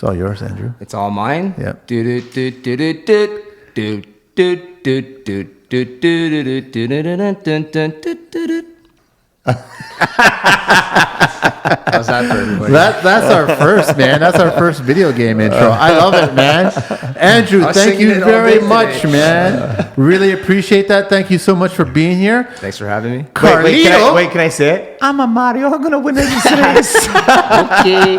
It's all yours, Andrew. It's all mine? Yep. How's that for everybody? That's our first, man. That's our first video game intro. I love it, man. Andrew, thank you very much, man. Really appreciate that. Thank you so much for being here. Thanks for having me. Carlito. Can I say it? I'm a Mario. I'm going to win this race. Okay.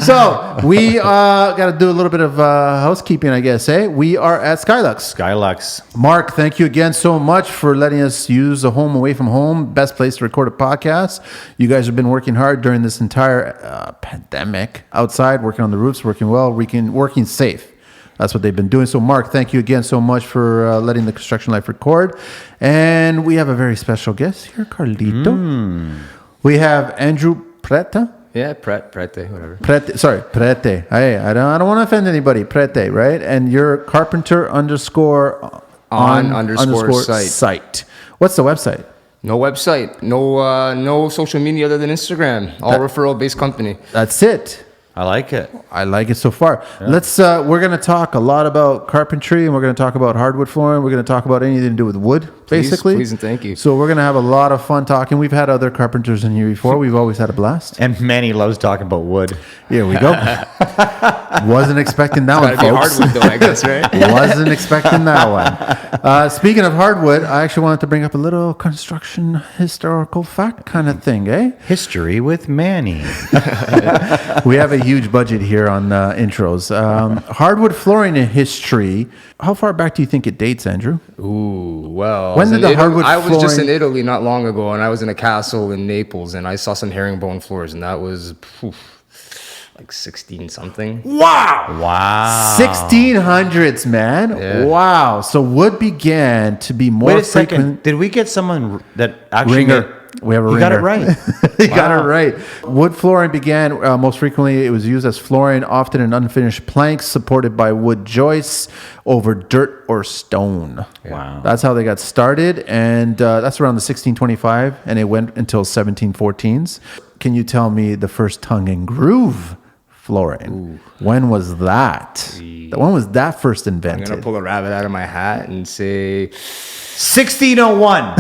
So we got to do a little bit of housekeeping, I guess. We are at Skylux. Mark, thank you again so much for letting us use a home away from home. Best place to record a podcast. You guys have been working hard during this entire pandemic. Outside, working on the roofs, working well, working safe. That's what they've been doing. So, Mark, thank you again so much for letting the Construction Life record. And we have a very special guest here, Carlito. We have Andrew Prete. Yeah, Prete, whatever. Prete. Hey, I don't want to offend anybody. Prete, right? And you're Carpenter _ on site. What's the website? No website. No social media other than Instagram. All referral-based company. That's it. I like it. I like it so far. Yeah. We're going to talk a lot about carpentry, and we're going to talk about hardwood flooring. We're going to talk about anything to do with wood, basically. Please and thank you. So we're going to have a lot of fun talking. We've had other carpenters in here before. We've always had a blast. And Manny loves talking about wood. Here we go. Wasn't expecting that one, folks. Hardwood, though, I guess, right? Wasn't expecting that one. Speaking of hardwood, I actually wanted to bring up a little construction historical fact kind of thing, History with Manny. We have a huge budget here on intros. Hardwood flooring in history. How far back do you think it dates, Andrew? Ooh, well. When did the hardwood I was just flooring- in Italy not long ago, and I was in a castle in Naples, and I saw some herringbone floors, and that was like 16 something. Wow. 1600s, man. Yeah. Wow. So wood began to be more Wait a second. frequent. Did we get someone that actually... Ringer. We have a ringer. You got it right. You got it right. Wood flooring began most frequently. It was used as flooring, often in unfinished planks supported by wood joists over dirt or stone. Wow. That's how they got started, and that's around the 1625, and it went until 1714s. Can you tell me the first tongue and groove flooring? Ooh. When was that? When was that first invented? I'm going to pull a rabbit out of my hat and say... 1601.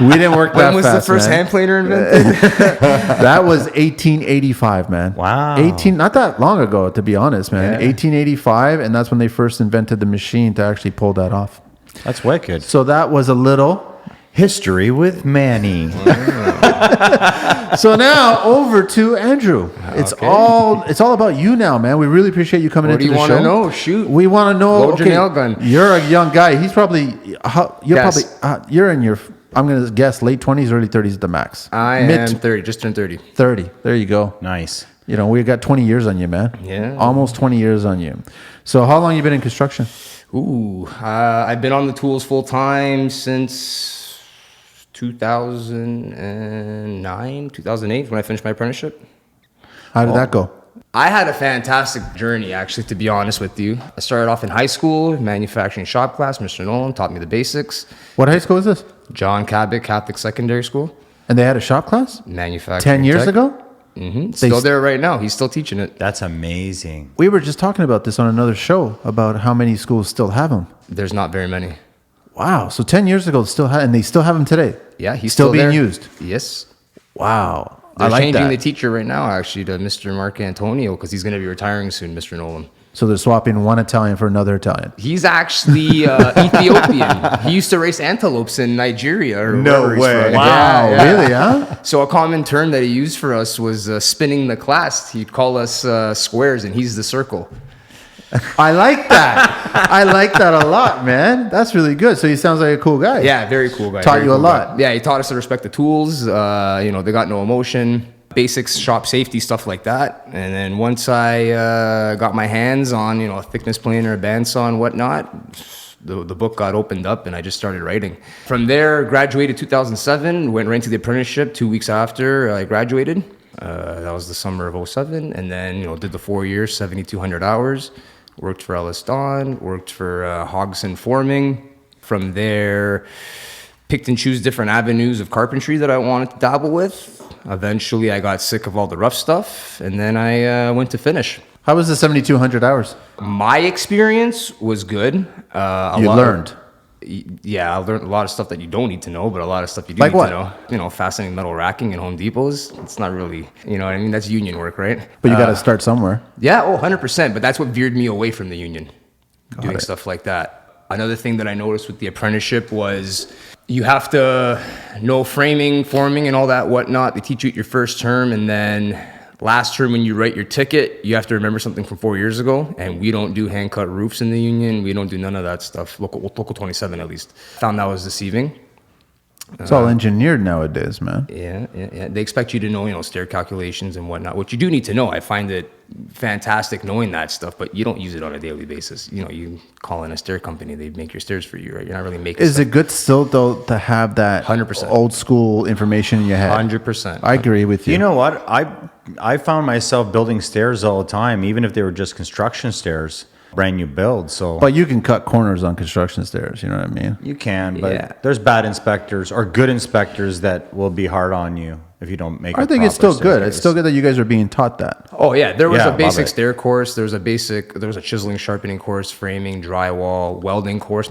We didn't work that fast. When was the first hand planer invented? That was 1885, man. Wow. Not that long ago, to be honest, man. Yeah. 1885, and that's when they first invented the machine to actually pull that off. That's wicked. So that was a little... History with Manny. So now over to Andrew. It's all about you now, man. We really appreciate you coming into the show. What do you want to know? Shoot. We want to know. Load your nail gun. You're a young guy. He's probably you're in your, I'm going to guess, late 20s, early 30s at the max. I am 30. Just turned 30. 30. There you go. Nice. You know, we got 20 years on you, man. Yeah. Almost 20 years on you. So how long you been in construction? Ooh, I've been on the tools full time since 2009, 2008, when I finished my apprenticeship. How did that go? I had a fantastic journey, actually, to be honest with you. I started off in high school, manufacturing shop class. Mr. Nolan taught me the basics. What high school is this? John Cabot Catholic Secondary School. And they had a shop class? Manufacturing 10 years ago? Mm-hmm. Still there right now. He's still teaching it. That's amazing. We were just talking about this on another show, about how many schools still have them. There's not very many. Wow. So 10 years ago, and they still have them today? Yeah, he's still being there. used? Yes. Wow. They're I like changing that. the teacher right now, actually, to Mr. Mark Antonio, because he's going to be retiring soon, Mr. Nolan. So they're swapping one Italian for another Italian. He's actually Ethiopian. He used to race antelopes in Nigeria. No way. Wow. Yeah. Really, huh? So a common term that he used for us was spinning the class. He'd call us squares, and he's the circle. I like that. I like that a lot, man. That's really good. So he sounds like a cool guy. Yeah, very cool guy. Taught you a lot. Yeah, he taught us to respect the tools. They got no emotion. Basics, shop safety, stuff like that. And then once I got my hands on, a thickness planer, a bandsaw and whatnot, the book got opened up and I just started writing. From there, graduated 2007, went right into the apprenticeship 2 weeks after I graduated. That was the summer of 2007. And then, did the 4 years, 7,200 hours. Worked for Ellis Dawn, worked for Hogson Forming. From there, picked and choose different avenues of carpentry that I wanted to dabble with. Eventually, I got sick of all the rough stuff, and then I went to finish. How was the 7,200 hours? My experience was good. Learned. Yeah, I learned a lot of stuff that you don't need to know, but a lot of stuff you do Like need what? to know. You know, fastening metal racking in Home Depots, it's not really, you know what I mean? That's union work, right? But you got to start somewhere. Yeah, 100%. But that's what veered me away from the union, doing it. stuff like that. Another thing that I noticed with the apprenticeship was you have to know framing, forming, and all that whatnot. They teach you at your first term, and then last term when you write your ticket, you have to remember something from 4 years ago. And we don't do hand cut roofs in the union. We don't do none of that stuff. Local 27 at least. Found that was deceiving. It's all engineered nowadays, man. Yeah. They expect you to know, stair calculations and whatnot, which you do need to know. I find it fantastic knowing that stuff, but you don't use it on a daily basis. You know, you call in a stair company, they make your stairs for you, right? You're not really making Is stuff. it good still, though, to have that 100%. old school information in your head? 100%. I agree with you. You know what? I found myself building stairs all the time, even if they were just construction stairs, brand new build. So But you can cut corners on construction stairs, you know what I mean? you can, but Yeah. there's bad inspectors or good inspectors that will be hard on you if you don't make. I think it's still good. It's still good that you guys are being taught that. Oh yeah, there was Yeah, a love basic it. stair course. There was a chiseling, sharpening course, framing, drywall, welding course,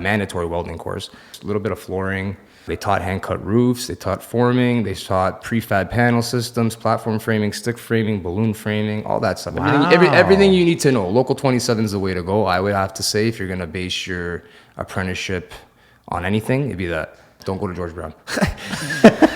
mandatory welding course. A little bit of flooring. They taught hand cut roofs. They taught forming. They taught prefab panel systems, platform framing, stick framing, balloon framing, all that stuff. Wow. Everything you need to know. Local 27 is the way to go. I would have to say if you're gonna base your apprenticeship on anything, it'd be that. Don't go to George Brown.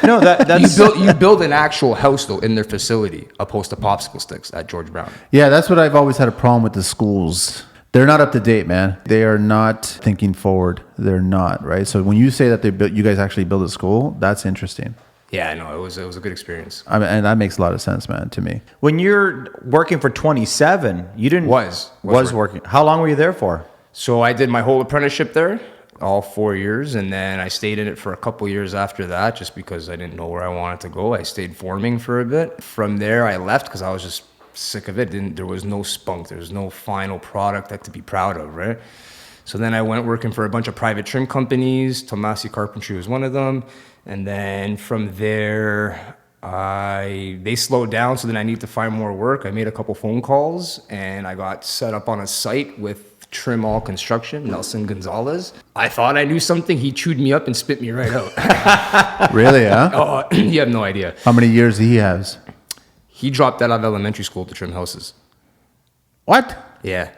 No, that's You build an actual house though in their facility, opposed to popsicle sticks at George Brown. Yeah, that's what I've always had a problem with the schools. They're not up to date, man. They are not thinking forward. They're not, right? So when you say that you guys actually build a school, that's interesting. Yeah, no, it was a good experience. I mean, and that makes a lot of sense, man, to me. when you're working for 27. You didn't Was working. How long were you there for? So I did my whole apprenticeship there, all 4 years, and then I stayed in it for a couple years after that, just because I didn't know where I wanted to go. I stayed forming for a bit. From there, I left because I was just sick of it. There was no spunk. There was no final product that to be proud of, right? So then I went working for a bunch of private trim companies. Tomasi Carpentry was one of them, and then from there, they slowed down. So then I needed to find more work. I made a couple phone calls, and I got set up on a site with Trim All Construction, Nelson Gonzales. I thought I knew something. He chewed me up and spit me right out. Really, huh? Oh, you have no idea. How many years he has? He dropped out of elementary school to trim houses. What? Yeah.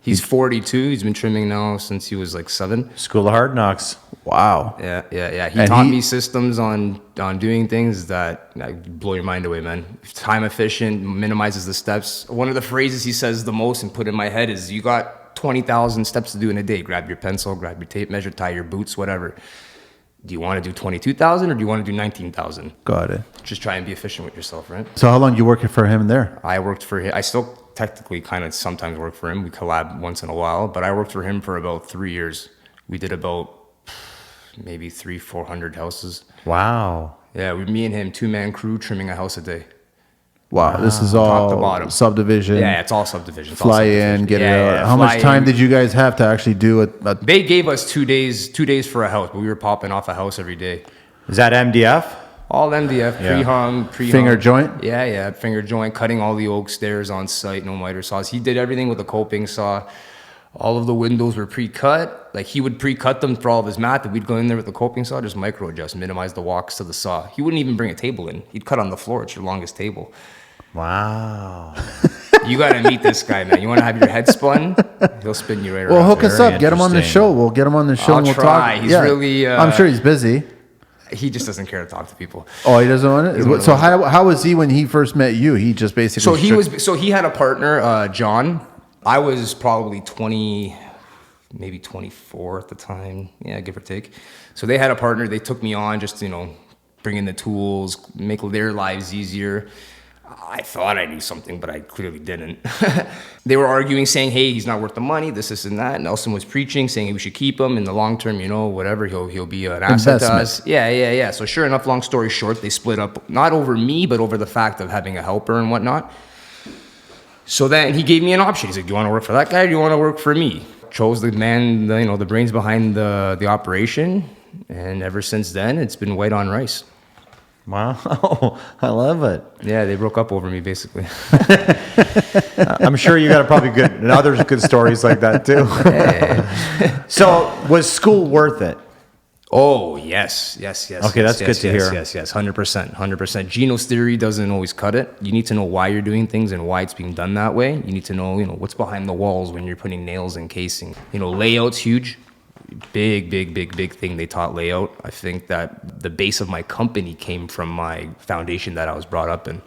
He's 42. He's been trimming now since he was like 7. School of Hard Knocks. Wow. Yeah. He And taught he- me systems on doing things that blow your mind away, man. Time efficient, minimizes the steps. One of the phrases he says the most and put in my head is, you got 20,000 steps to do in a day. Grab your pencil, grab your tape measure, tie your boots, whatever. Do you want to do 22,000 or do you want to do 19,000? Got it. Just try and be efficient with yourself, right? So how long you working for him there? I worked for him. I still technically kind of sometimes work for him. We collab once in a while, but I worked for him for about 3 years. We did about maybe 400 houses. Wow. Yeah, me and him, 2-man crew, trimming a house a day. Wow, this is Top to all bottom. subdivision. Yeah, it's all subdivision. It's all Fly subdivision. in, get Yeah, it out. yeah, How much fly time in. did you guys have to actually do it? They gave us 2 days for a house, but we were popping off a house every day. Is that MDF? All MDF, Yeah. pre-hung. Finger joint? Yeah, finger joint, cutting all the oak stairs on site, no miter saws. He did everything with a coping saw. All of the windows were pre-cut. Like, he would pre-cut them for all of his mat, and we'd go in there with the coping saw, just micro-adjust, minimize the walks to the saw. He wouldn't even bring a table in. He'd cut on the floor. It's your longest table. Wow. You got to meet this guy, man. You want to have your head spun? He'll spin you right around. Well, hook us Very up. Get him on the interesting. show. We'll get him on the show I'll and we'll try. talk. He's really, I'm sure he's busy. He just doesn't care to talk to people. Oh, he doesn't want it? doesn't So want how was he when he first met you? He just basically... So he had a partner, John. I was probably 20, maybe 24 at the time. Yeah, give or take. So they had a partner. They took me on just, bring in the tools, make their lives easier. I thought I knew something, but I clearly didn't. They were arguing, saying, hey, he's not worth the money, this, and that. Nelson was preaching, saying hey, we should keep him in the long term, whatever. He'll be an asset to Investment. us. Yeah. So sure enough, long story short, they split up, not over me, but over the fact of having a helper and whatnot. So then he gave me an option. He's like, do you want to work for that guy or do you want to work for me? Chose the man, the brains behind the operation. And ever since then, it's been white on rice. Wow, I love it. Yeah, they broke up over me, basically. I'm sure you got probably good and other good stories like that too. So was school worth it? Oh, yes. Okay, that's good to hear. Yes, 100%. Geno's theory doesn't always cut it. You need to know why you're doing things and why it's being done that way. You need to know, what's behind the walls when you're putting nails and casing. Layout's huge. Big thing they taught layout. I think that the base of my company came from my foundation that I was brought up in.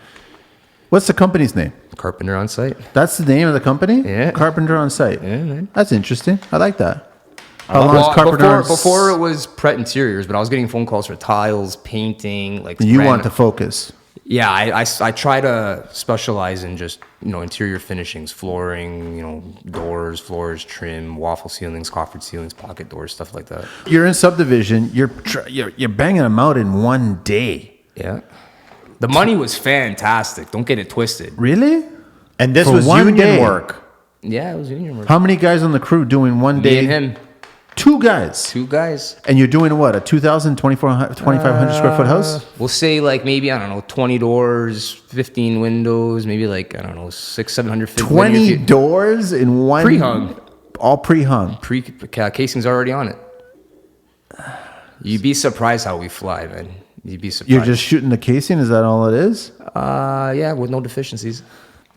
What's the company's name? Carpenter on Site. That's the name of the company? Yeah. Carpenter on Site. Yeah, man. That's interesting. I like that. How long is Carpenter on before it was Pret Interiors, but I was getting phone calls for tiles, painting, like You want to focus. Yeah, I try to specialize in just, interior finishings, flooring, doors, floors, trim, waffle ceilings, coffered ceilings, pocket doors, stuff like that. You're in subdivision. You're banging them out in one day. Yeah. The money was fantastic. Don't get it twisted. Really? And this For was one union day? work. Yeah, it was union work. How many guys on the crew doing one Me day? and him. 2 guys. 2 guys. And you're doing what? A 2,000, 2,500 square foot house? We'll say maybe, 20 doors, 15 windows, maybe 700, 20 doors in one? Pre-hung. All pre-hung. Casing's already on it. You'd be surprised how we fly, man. You'd be surprised. You're just shooting the casing? Is that all it is? Yeah, with no deficiencies.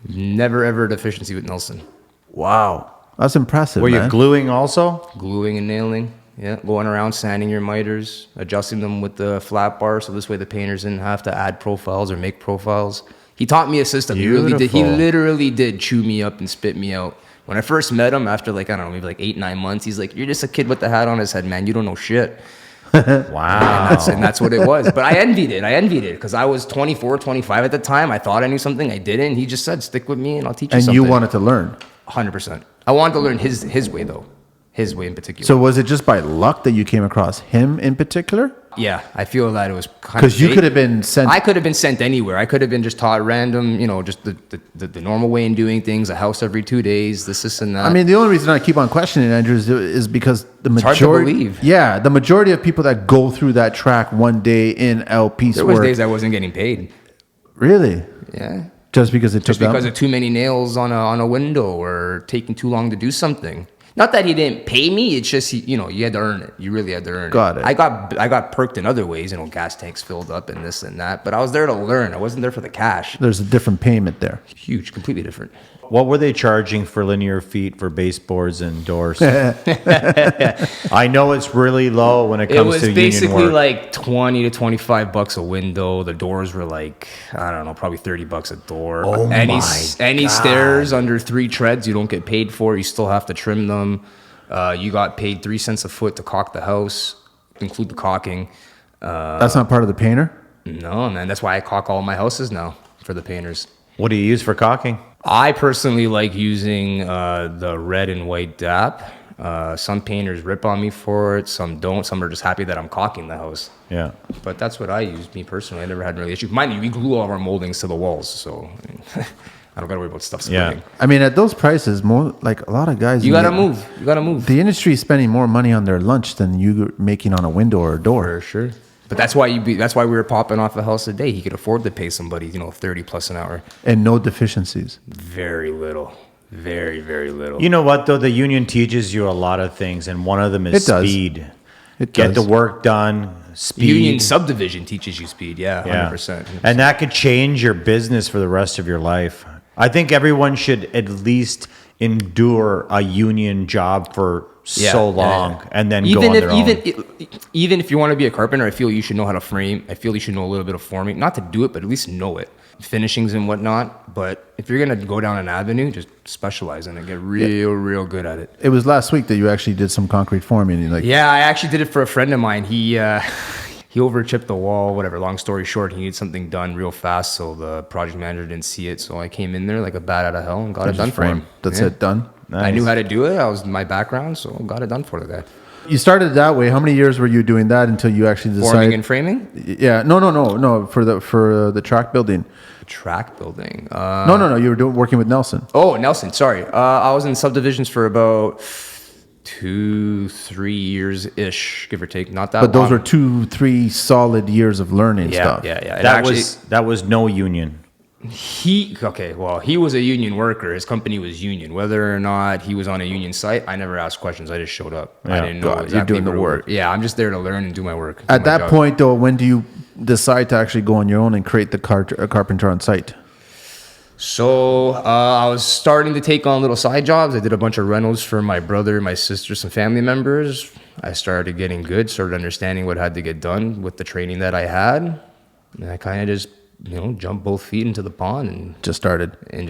Never ever a deficiency with Nelson. Wow. That's impressive, Were man. you gluing also? Gluing and nailing. Yeah, going around sanding your miters, adjusting them with the flat bar, so this way the painters didn't have to add profiles or make profiles. He taught me a system. He really did. He literally did chew me up and spit me out. When I first met him, after maybe 8-9 months, he's like, "You're just a kid with the hat on his head, man. You don't know shit." Wow. And that's what it was. But I envied it because I was 24, 25 at the time. I thought I knew something. I didn't. He just said, "Stick with me and I'll teach you And something." you wanted to learn. 100%. I wanted to learn his way, though. His way in particular. So was it just by luck that you came across him in particular? Yeah, I feel that it was kind of Because you could have been sent. I could have been sent anywhere. I could have been just taught random, just the normal way in doing things, a house every 2 days, this and that. I mean, the only reason I keep on questioning Andrew is because the hard majority. to believe. Yeah, the majority of people that go through that track one day in out piecework. there was days I wasn't getting paid. Really? Yeah. Just because it took Just because them? of too many nails on a window or taking too long to do something. Not that he didn't pay me. It's just you had to earn it. You really had to earn Got it. I got perked in other ways. Gas tanks filled up and this and that. But I was there to learn. I wasn't there for the cash. There's a different payment there. Huge, completely different. What were they charging for linear feet for baseboards and doors? I know it's really low when it It comes was to union basically work. like $20 to $25 a window. The doors were probably $30 a door. Oh any my God. stairs under 3 treads, you don't get paid for. You still have to trim them. You got paid 3 cents a foot to caulk the house, include the caulking. That's not part of the painter? No, man, that's why I caulk all my houses now for the painters. What do you use for caulking? I personally like using the red and white DAP. Some painters rip on me for it, some don't. Some are just happy that I'm caulking the house. Yeah. But that's what I use, me personally. I never had really issue. Mind you, we glue all of our moldings to the walls, so I don't gotta worry about stuff splitting. Yeah. I mean, at those prices, more like a lot of guys. You gotta move. You gotta move. The industry is spending more money on their lunch than you making on a window or a door. For sure. But that's why that's why we were popping off a house a day. He could afford to pay somebody, 30 plus an hour. And no deficiencies. Very little. Very, very little. You know what, though? The union teaches you a lot of things, and one of them is It does. speed. It Get does. the work done, speed. Union subdivision teaches you speed, yeah, 100%. And that could change your business for the rest of your life. I think everyone should at least endure a union job for so long and then go on their own. Even if you want to be a carpenter, I feel you should know how to frame. I feel you should know a little bit of forming. Not to do it, but at least know it. Finishings and whatnot. But if you're going to go down an avenue, just specialize in it. Get real good at it. It was last week that you actually did some concrete forming. Yeah, I actually did it for a friend of mine. He overchipped the wall, whatever. Long story short, he needed something done real fast, so the project manager didn't see it. So I came in there like a bat out of hell and got it done for him. That's Yeah. it, done. I knew how to do it. That was my background, so got it done for the guy. You started that way. How many years were you doing that until you actually decided? Forming and framing? Yeah, no. For the track building. Track building. No. You were working with Nelson. Oh, Nelson, sorry. I was in subdivisions for about 2-3 years ish, give or take. Not that. But those long. are 2-3 solid years of learning stuff. Yeah. And That was no union. He was a union worker. His company was union. Whether or not he was on a union site, I never asked questions. I just showed up. I didn't know exactly you're doing the work. Yeah, I'm just there to learn and do my work. At that point, though, when do you decide to actually go on your own and create the carpenter on site? So I was starting to take on little side jobs. I did a bunch of rentals for my brother, my sister, some family members. I started getting good, started understanding what had to get done with the training that I had. And I kind of just, jumped both feet into the pond and just started. And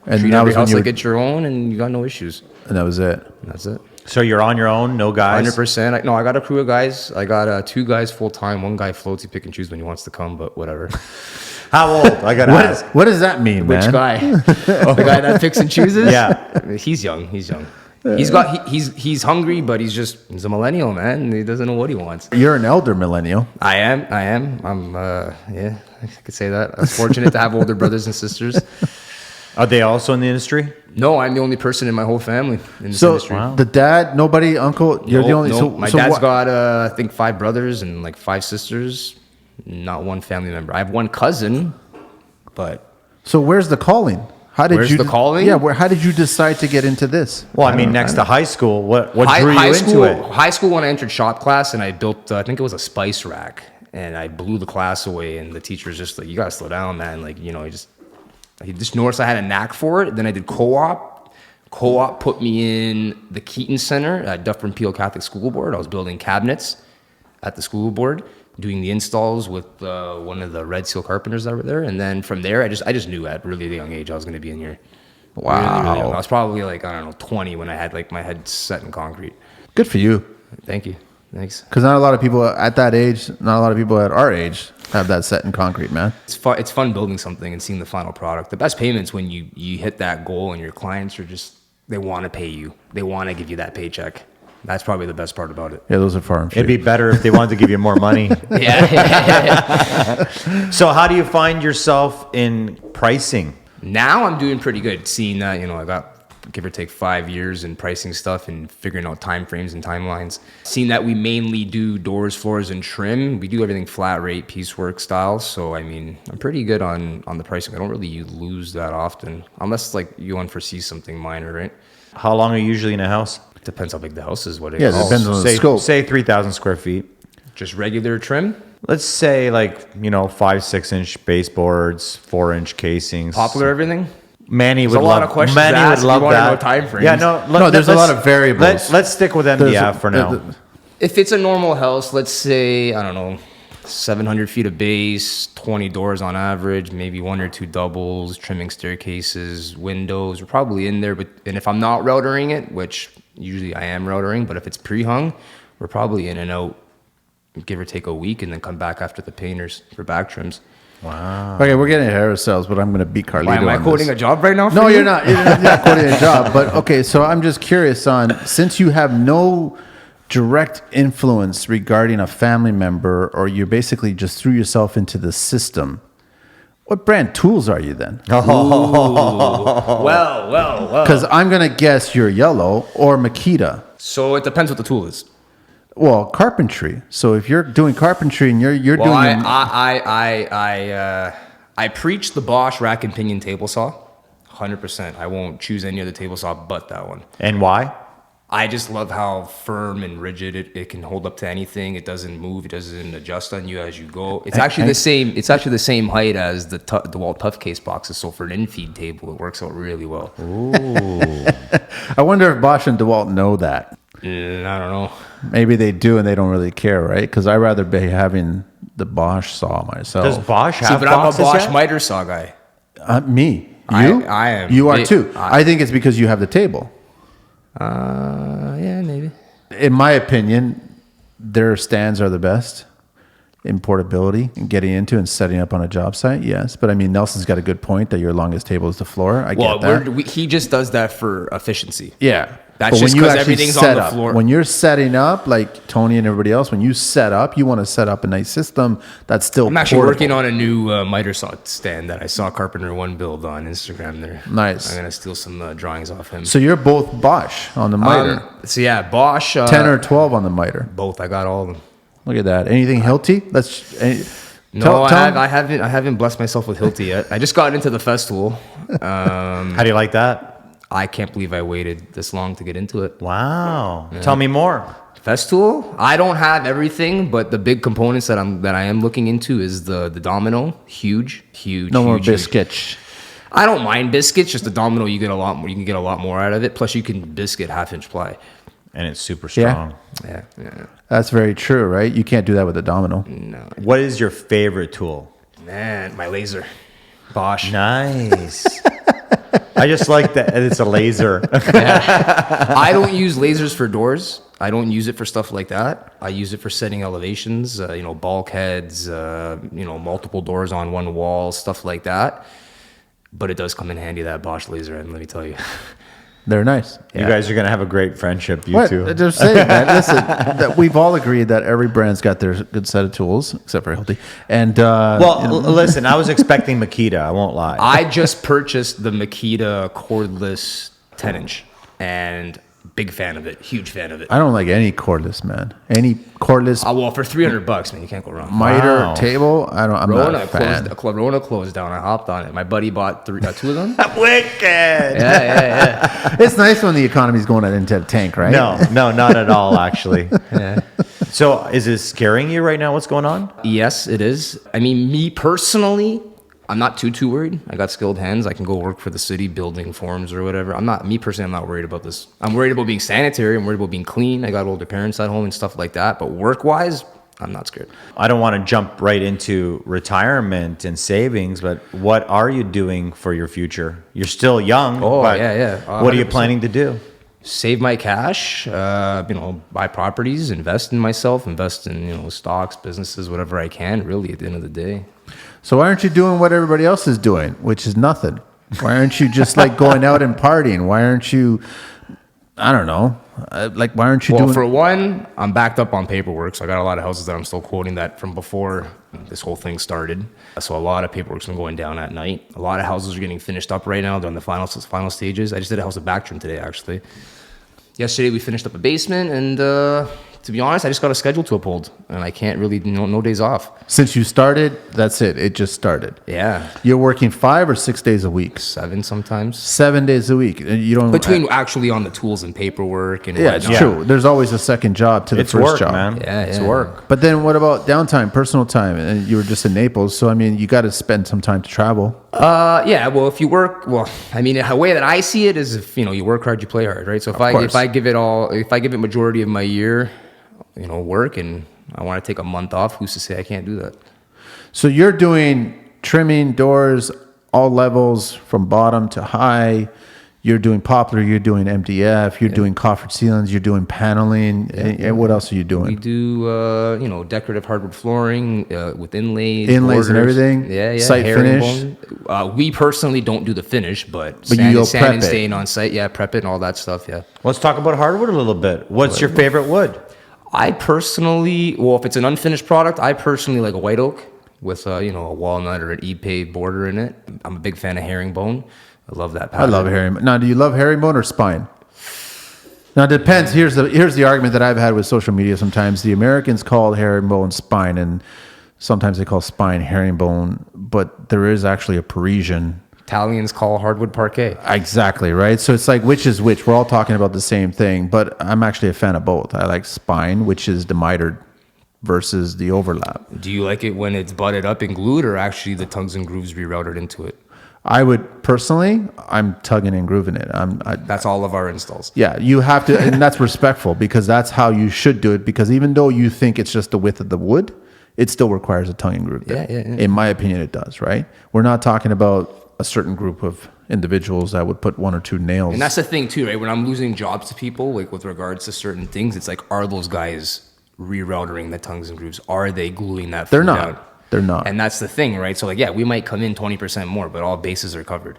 And treat that every was when house you like it's your own, and you got no issues. And that was it. And that's it. So you're on your own, no guys? 100%. I got a crew of guys. I got 2 guys full time. 1 guy floats. He pick and choose when he wants to come, but whatever. How old? I got to ask. What does that mean, man? Which guy? The guy that picks and chooses? Yeah. He's young. He's he's hungry, but he's a millennial, man. He doesn't know what he wants. You're an elder millennial. I am. I'm I could say that. I'm fortunate to have older brothers and sisters. Are they also in the industry? No, I'm the only person in my whole family in this So industry. the dad, nobody, uncle, you're the only. No. So My so dad's what- got I think 5 brothers and like 5 sisters. Not one family member. I have 1 cousin, but So where's the calling? How did Where's the calling? Yeah, how did you decide to get into this? Well, I mean, next to high school, what drew you into it? High school, when I entered shop class, and I built, I think it was a spice rack, and I blew the class away. And the teacher was just like, "You gotta slow down, man." Like, he just noticed I had a knack for it. Then I did co-op. Co-op put me in the Keaton Center at Dufferin Peel Catholic School Board. I was building cabinets at the school board, doing the installs with one of the Red Seal carpenters that were there. And then from there, I just knew at really young age I was going to be in here. Wow. Really young. I was probably 20 when I had my head set in concrete. Good for you. Thank you. Thanks. Because not a lot of people at that age, not a lot of people at our age have that set in concrete, man. It's fun building something and seeing the final product. The best payment's when you hit that goal and your clients are they want to pay you. They want to give you that paycheck. That's probably the best part about it. Yeah, those are far and few. It'd be better if they wanted to give you more money. Yeah. So how do you find yourself in pricing? Now I'm doing pretty good, seeing that, I got give or take 5 years in pricing stuff and figuring out time frames and timelines. Seeing that we mainly do doors, floors, and trim. We do everything flat rate, piecework style. So, I'm pretty good on the pricing. I don't really lose that often, unless you unforesee something minor, right? How long are you usually in a house? Depends how big the house is, what it Yeah, is. it depends on the scope. Say 3,000 square feet. Just regular trim. Let's say 5-6 inch baseboards, 4-inch casings. Popular everything. Manny would There's a love. lot of questions Manny to ask. would love You wanna that. know time frames. Yeah, no. There's a lot of variables. Let's stick with MDF for now. If it's a normal house, let's say, I don't know, 700 feet of base, 20 doors on average, maybe 1 or 2 doubles, trimming staircases, windows, we're probably in there. And if I'm not routering it, which usually I am routering, but if it's pre-hung, we're probably in and out, give or take a week, and then come back after the painters for back trims. Wow. Okay, we're getting ahead of ourselves, but I'm going to beat Carlito. Why am I on quoting this. a job right now? No, you're not. You're not quoting a job. But okay, so I'm just curious since you have no direct influence regarding a family member, or you basically just threw yourself into the system, what brand tools are you then? Well. Because I'm going to guess you're Yellow or Makita. So it depends what the tool is. Well, carpentry. So if you're doing carpentry and you're Well, doing... I preach the Bosch rack and pinion table saw, 100%. I won't choose any other table saw but that one. And why? I just love how firm and rigid it can hold up to anything. It doesn't move. It doesn't adjust on you as you go. It's actually the same. It's actually the same height as the DeWalt Tough Case boxes. So for an in-feed table, it works out really well. Ooh. I wonder if Bosch and DeWalt know that. I don't know. Maybe they do and they don't really care, right? Because I'd rather be having the Bosch saw myself. Does Bosch have See, but I'm a boxes Bosch yet? miter saw guy. Me? You? I am. You are too. I think it's because you have the table. Yeah, maybe. In my opinion, their stands are the best. in portability and getting into and setting up on a job site, yes. But I mean, Nelson's got a good point that your longest table is the floor. I get that. He just does that for efficiency. Yeah. That's but just when you because actually everything's set on the up, floor. when you're setting up, like Tony and everybody else, when you set up, you want to set up a nice system that's still I'm actually portable. working on a new miter saw stand that I saw Carpenter One build on Instagram there. Nice. I'm going to steal some drawings off him. So you're both Bosch on the miter. So yeah, Bosch. 10 or 12 on the miter. Both. I got all of them. Look at that. Anything Hilti? No, I haven't blessed myself with Hilti yet. I just got into the Festool. How do you like that? I can't believe I waited this long to get into it. Wow. Yeah. Tell me more. Festool, I don't have everything, but the big components that I am looking into is the domino. Huge. No more biscuits. I don't mind biscuits, just the domino you get a lot more. You can get a lot more out of it. Plus you can biscuit 1/2-inch ply. And it's super strong. Yeah. That's very true, right? You can't do that with a domino. No. What is your favorite tool? Man, my laser. Bosch. Nice. I just like that it's a laser. Yeah. I don't use lasers for doors. I don't use it for stuff like that. I use it for setting elevations, bulkheads, multiple doors on one wall, stuff like that. But it does come in handy, that Bosch laser, and let me tell you. They're nice. You guys are going to have a great friendship, you two. Just saying, man. Listen, that we've all agreed that every brand's got their good set of tools, except for Hilti. And listen, I was expecting Makita. I won't lie. I just purchased the Makita cordless 10-inch, and big fan of it. Huge fan of it. I don't like any cordless, man. Any cordless. Well, for $300, man, you can't go wrong. Miter table. I'm not a fan. Rona closed down. I hopped on it. My buddy bought 2 of them. Wicked. Yeah. It's nice when the economy's going into a tank, right? No, not at all, actually. Yeah. So is it scaring you right now? What's going on? Yes, it is. I mean, me personally, I'm not too worried. I got skilled hands. I can go work for the city building forms or whatever. I'm not worried about this. I'm worried about being sanitary. I'm worried about being clean. I got older parents at home and stuff like that. But work-wise, I'm not scared. I don't want to jump right into retirement and savings, but what are you doing for your future? You're still young. Yeah. What are you planning to do? Save my cash, buy properties, invest in myself, invest in, stocks, businesses, whatever I can, really, at the end of the day. So why aren't you doing what everybody else is doing, which is nothing? Why aren't you just like going out and partying? Why aren't you, I don't know, why aren't you doing? Well, for one, I'm backed up on paperwork. So I got a lot of houses that I'm still quoting that from before this whole thing started. So a lot of paperwork's been going down at night. A lot of houses are getting finished up right now. They're in the final stages. I just did a house at Backtrim today, actually. Yesterday we finished up a basement, and to be honest, I just got a schedule to uphold, and I can't really, no days off. Since you started, that's it. It just started. Yeah. You're working 5 or 6 days a week? 7 sometimes. 7 days a week. You don't between actually on the tools and paperwork and it's true. There's always a second job to the first work, job. Man. Yeah, it's work. But then what about downtime, personal time? And you were just in Naples, so I mean, you got to spend some time to travel. Well, if you work, I mean, the way that I see it is, if you work hard, you play hard, right? So if I give it majority of my year, work, and I want to take a month off, who's to say I can't do that? So you're doing trimming doors, all levels from bottom to high. You're doing poplar, you're doing MDF, you're doing coffered ceilings, you're doing paneling. And what else are you doing? We do, decorative hardwood flooring with inlays, borders, and everything. Yeah. Site finish. We personally don't do the finish, but you sand and stain on site. Yeah, prep it and all that stuff. Yeah. Let's talk about hardwood a little bit. What's your favorite wood? I personally, if it's an unfinished product, I personally like a white oak with a walnut or an epave border in it. I'm a big fan of herringbone. I love that pattern. I love herringbone. Now, do you love herringbone or spine? Now, it depends. Here's the argument that I've had with social media sometimes. The Americans call herringbone spine, and sometimes they call spine herringbone, but there is actually a Parisian. Italians call hardwood parquet. Exactly, right? So it's like, which is which? We're all talking about the same thing, but I'm actually a fan of both. I like spine, which is the mitered, versus the overlap. Do you like it when it's butted up and glued, or actually the tongues and grooves rerouted into it? I would personally, I'm tugging and grooving it. That's all of our installs. Yeah, you have to, and that's respectful, because that's how you should do it. Because even though you think it's just the width of the wood, it still requires a tongue and groove there. Yeah. In my opinion, it does, right? We're not talking about a certain group of individuals that would put 1 or 2 nails. And that's the thing too, right? When I'm losing jobs to people, like with regards to certain things, it's like, are those guys rerouting the tongues and grooves? Are they gluing that? They're food not. down? They're not. And that's the thing, right? So like, yeah, we might come in 20% more, but all bases are covered.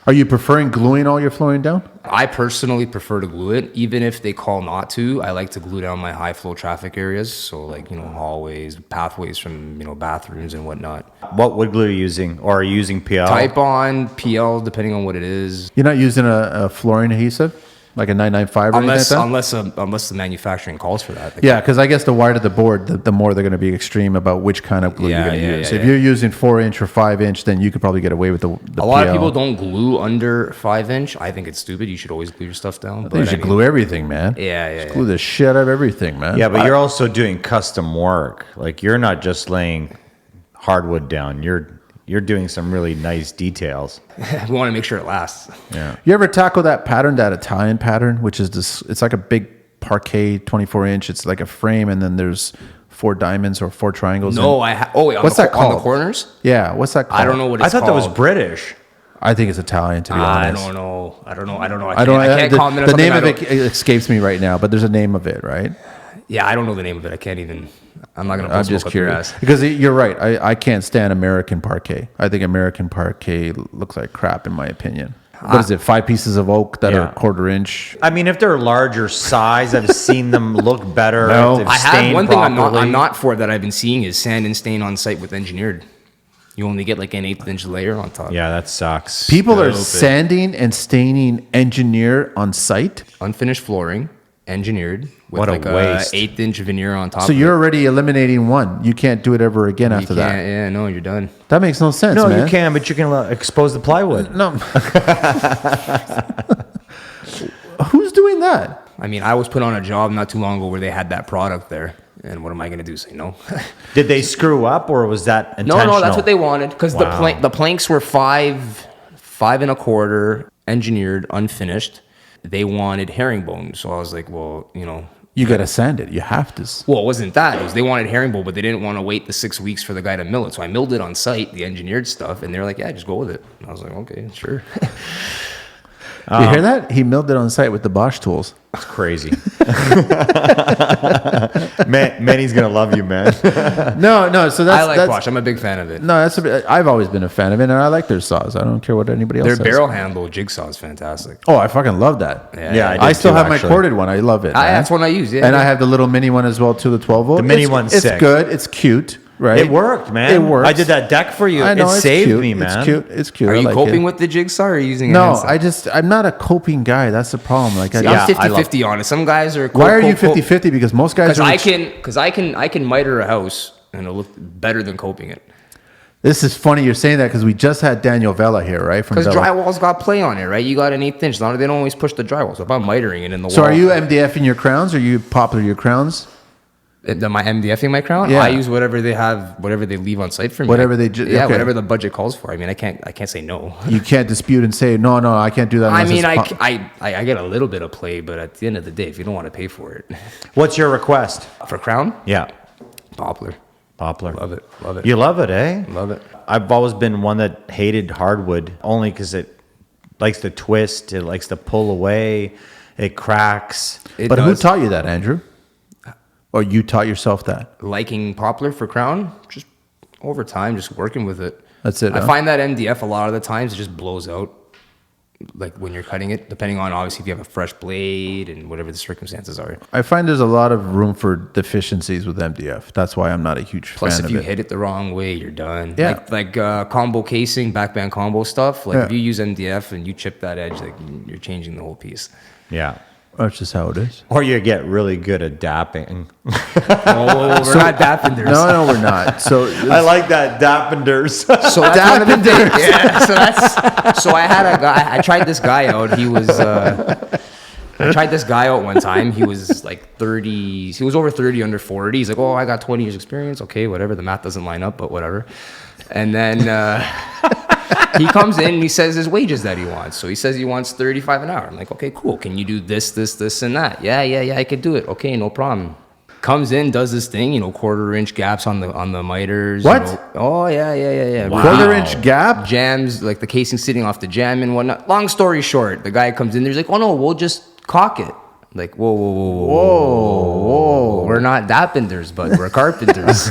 Are you preferring gluing all your flooring down? I personally prefer to glue it, even if they call not to. I like to glue down my high flow traffic areas, so like hallways, pathways from bathrooms and whatnot. What wood glue are you using, or are you using PL? Type on PL, depending on what it is. You're not using a flooring adhesive? Like a 995 or anything like that? Unless the manufacturing calls for that. Yeah, because I guess the wider the board, the more they're going to be extreme about which kind of glue you're going to use. If you're using 4-inch or 5-inch, then you could probably get away with the A lot PL. of people don't glue under 5-inch. I think it's stupid. You should always glue your stuff down. You should glue everything, man. Yeah. Glue the shit out of everything, man. Yeah, but you're also doing custom work. Like, you're not just laying hardwood down. You're doing some really nice details. We want to make sure it lasts. Yeah. You ever tackle that pattern, that Italian pattern, which is this? It's like a big parquet, 24-inch. It's like a frame, and then there's 4 diamonds or 4 triangles. No, what's that called? On the corners? Yeah, what's that called? I don't know what it's I thought called. that was British. I think it's Italian, to be honest. I don't know. I can't the, comment on the something name I of don't- it escapes me right now, but there's a name of it, right? Yeah, I don't know the name of it. I can't even. I'm not going to I'm post just up your curious ass. because you're right. I can't stand American parquet. I think American parquet looks like crap, in my opinion. What is it? 5 pieces of oak that are 1/4-inch. I mean, if they're larger size, I've seen them look better. No. if they've I have stained one thing I'm properly. not for that I've been seeing is sand and stain on site with engineered. You only get like an 1/8 inch layer on top. Yeah, that sucks. People are Stupid. sanding and staining engineer on site. Unfinished flooring, engineered with What a like waste. 1/8 inch veneer on top. So of you're it. already eliminating one. You can't do it ever again You after can't- that. Yeah, no, you're done. That makes no sense, No, man. you can, but you can expose the plywood. No. Who's doing that? I mean, I was put on a job not too long ago where they had that product there, and what am I going to do? Say no? Did they screw up, or was that intentional? No, that's what they wanted because Wow. the planks were 5 1/4 engineered, unfinished. They wanted herringbone, so I was like, well, You got to sand it. You have to. Well, it wasn't that. It was they wanted herringbone, but they didn't want to wait the 6 weeks for the guy to mill it. So I milled it on site, the engineered stuff, and they were like, yeah, just go with it. And I was like, okay, sure. You hear that? He milled it on site with the Bosch tools. It's crazy. Manny's gonna love you, man. No. So that's I like that's, Bosch. I'm a big fan of it. No, I've always been a fan of it, and I like their saws. I don't care what anybody else Their says. barrel handle jigsaw is fantastic. Oh, I fucking love that. Yeah, I I did still too, have actually. my corded one. I love it. man. That's one I use. Yeah, And I yeah. have the little mini one as well too, the 12 volt. The mini It's- one's It's sick. good. It's cute, right? It worked, man. It works. I did that deck for you. I know, it it's saved cute. me, man. It's cute. It's cute. Are I you like coping it. with the jigsaw or are you using a No, handsaw? I'm not a coping guy. That's the problem. Like, See, Yeah, I'm I love- 50-50 on it. Some guys are. why are you 50-50? Because most guys Because are. I can miter a house and it'll look better than coping it. This is funny you're saying that because we just had Daniel Vella here, right? From Because Vella. drywall's got play on it, right? You got an 1/8 inch. They don't always push the drywall. So if I'm mitering it in the So wall. are you MDFing your crowns or are you Poplar your crowns? Am I MDFing my crown? Yeah. I use whatever they have, whatever they leave on site for me. Whatever they yeah, okay. whatever the budget calls for. I mean, I can't say no. You can't dispute and say, no, I can't do that. I unless mean, it's I get a little bit of play, but at the end of the day, if you don't want to pay for it, What's your request? for crown, Yeah, poplar, poplar. love it, love it, You love it, eh? love it. I've always been one that hated hardwood only because it likes to twist, it likes to pull away, it cracks. It But who does. taught you that, Andrew? Or you taught yourself that? Liking poplar for crown, just over time, just working with it. That's it, I huh? find that MDF a lot of the times it just blows out, like when you're cutting it, depending on obviously if you have a fresh blade and whatever the circumstances are. I find there's a lot of room for deficiencies with MDF. That's why I'm not a huge Plus, fan if of you it. hit it the wrong way, you're done. Yeah. Like combo casing, backband combo stuff. Like Yeah. if you use MDF and you chip that edge, like you're changing the whole piece. Yeah. That's just how it is. Or you get really good at dapping. Oh, we're not dappenders. No, we're not. So I like that dappenders. So that's one of the things. Yeah. So I had a guy. I tried this guy out. He was. I tried this guy out one time. He was like 30. He was over 30, under 40. He's like, oh, I got 20 years experience. Okay, whatever. The math doesn't line up, but whatever. And then he comes in and he says his wages that he wants. So he says he wants 35 an hour. I'm like, okay, cool. Can you do this, and that? Yeah, I could do it. Okay, no problem. Comes in, does this thing, 1/4 inch gaps on the miters. What? Oh, yeah. Wow. 1/4 inch gap? Jams, like the casing sitting off the jam and whatnot. Long story short, the guy comes in there, he's like, oh no, we'll just caulk it. Like, whoa. We're not dappenders, but we're carpenters.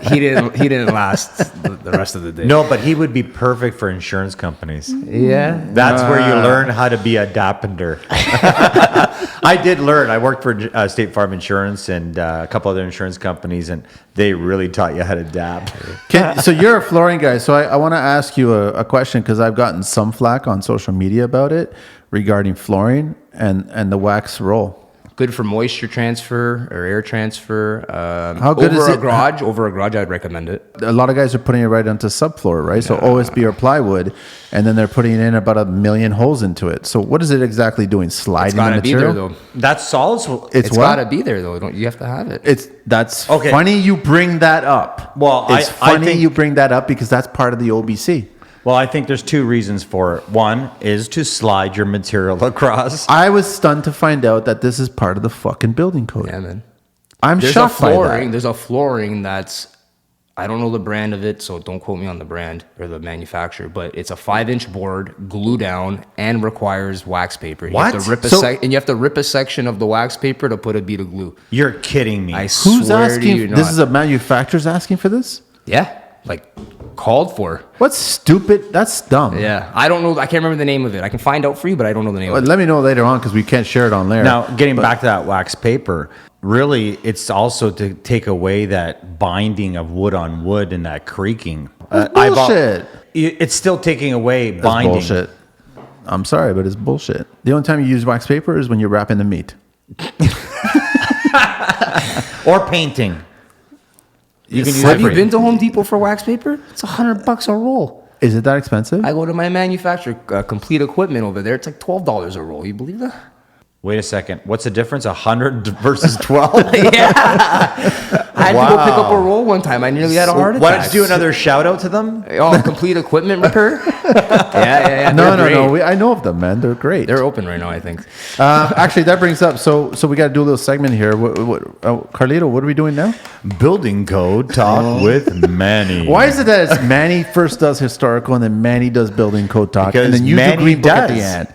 He didn't last the rest of the day. No, but he would be perfect for insurance companies. Yeah. That's where you learn how to be a dappender. I did learn. I worked for State Farm Insurance and a couple other insurance companies, and they really taught you how to dap. So you're a flooring guy. So I want to ask you a question, because I've gotten some flack on social media about it regarding flooring and the wax roll. Good for moisture transfer or air transfer. How good is it? Over a garage, I'd recommend it. A lot of guys are putting it right onto subfloor, right? So OSB or plywood, and then they're putting in about 1 million holes into it. So what is it exactly doing? Sliding the material? It's gotta be there, though. That's solids. It's It's gotta be there, though. You have to have it. That's Okay. funny you bring that up. Well, it's I funny think- you bring that up because that's part of the OBC. Well, I think there's 2 reasons for it. One is to slide your material across. I was stunned to find out that this is part of the fucking building code. Yeah, man. I'm shocked by that. There's a flooring that's, I don't know the brand of it, so don't quote me on the brand or the manufacturer, but it's a 5-inch board, glue down, and requires wax paper. You What? have to rip and you have to rip a section of the wax paper to put a bead of glue. You're kidding me. I Who's swear to asking? you This not. is a manufacturer's asking for this? Yeah, like called for. What's stupid? That's dumb. Yeah, I don't know. I can't remember the name of it. I can find out for you, but I don't know the name Well, of it. let me know later on because we can't share it on there. Now, getting back to that wax paper, really, it's also to take away that binding of wood on wood and that creaking. Bullshit. It's still taking away That's binding. bullshit. I'm sorry, but it's bullshit. The only time you use wax paper is when you're wrapping the meat. Or painting. You can use Have it you for- been to Home Depot for wax paper? It's $100 a roll. Is it that expensive? I go to my manufacturer, complete equipment over there. It's like $12 a roll. You believe that? Wait a second. What's the difference? 100 versus 12? Yeah. I had to go pick up a roll one time. I nearly had a heart attack. Why don't you do another shout out to them? Oh, complete equipment repair? Yeah. No. They're great. I know of them, man. They're great. They're open right now, I think. Actually, that brings up. So we got to do a little segment here. Carlito, what are we doing now? Building code talk with Manny. Why is it that it's Manny first does historical and then Manny does building code talk, Because and then you Manny do green book at the does. end?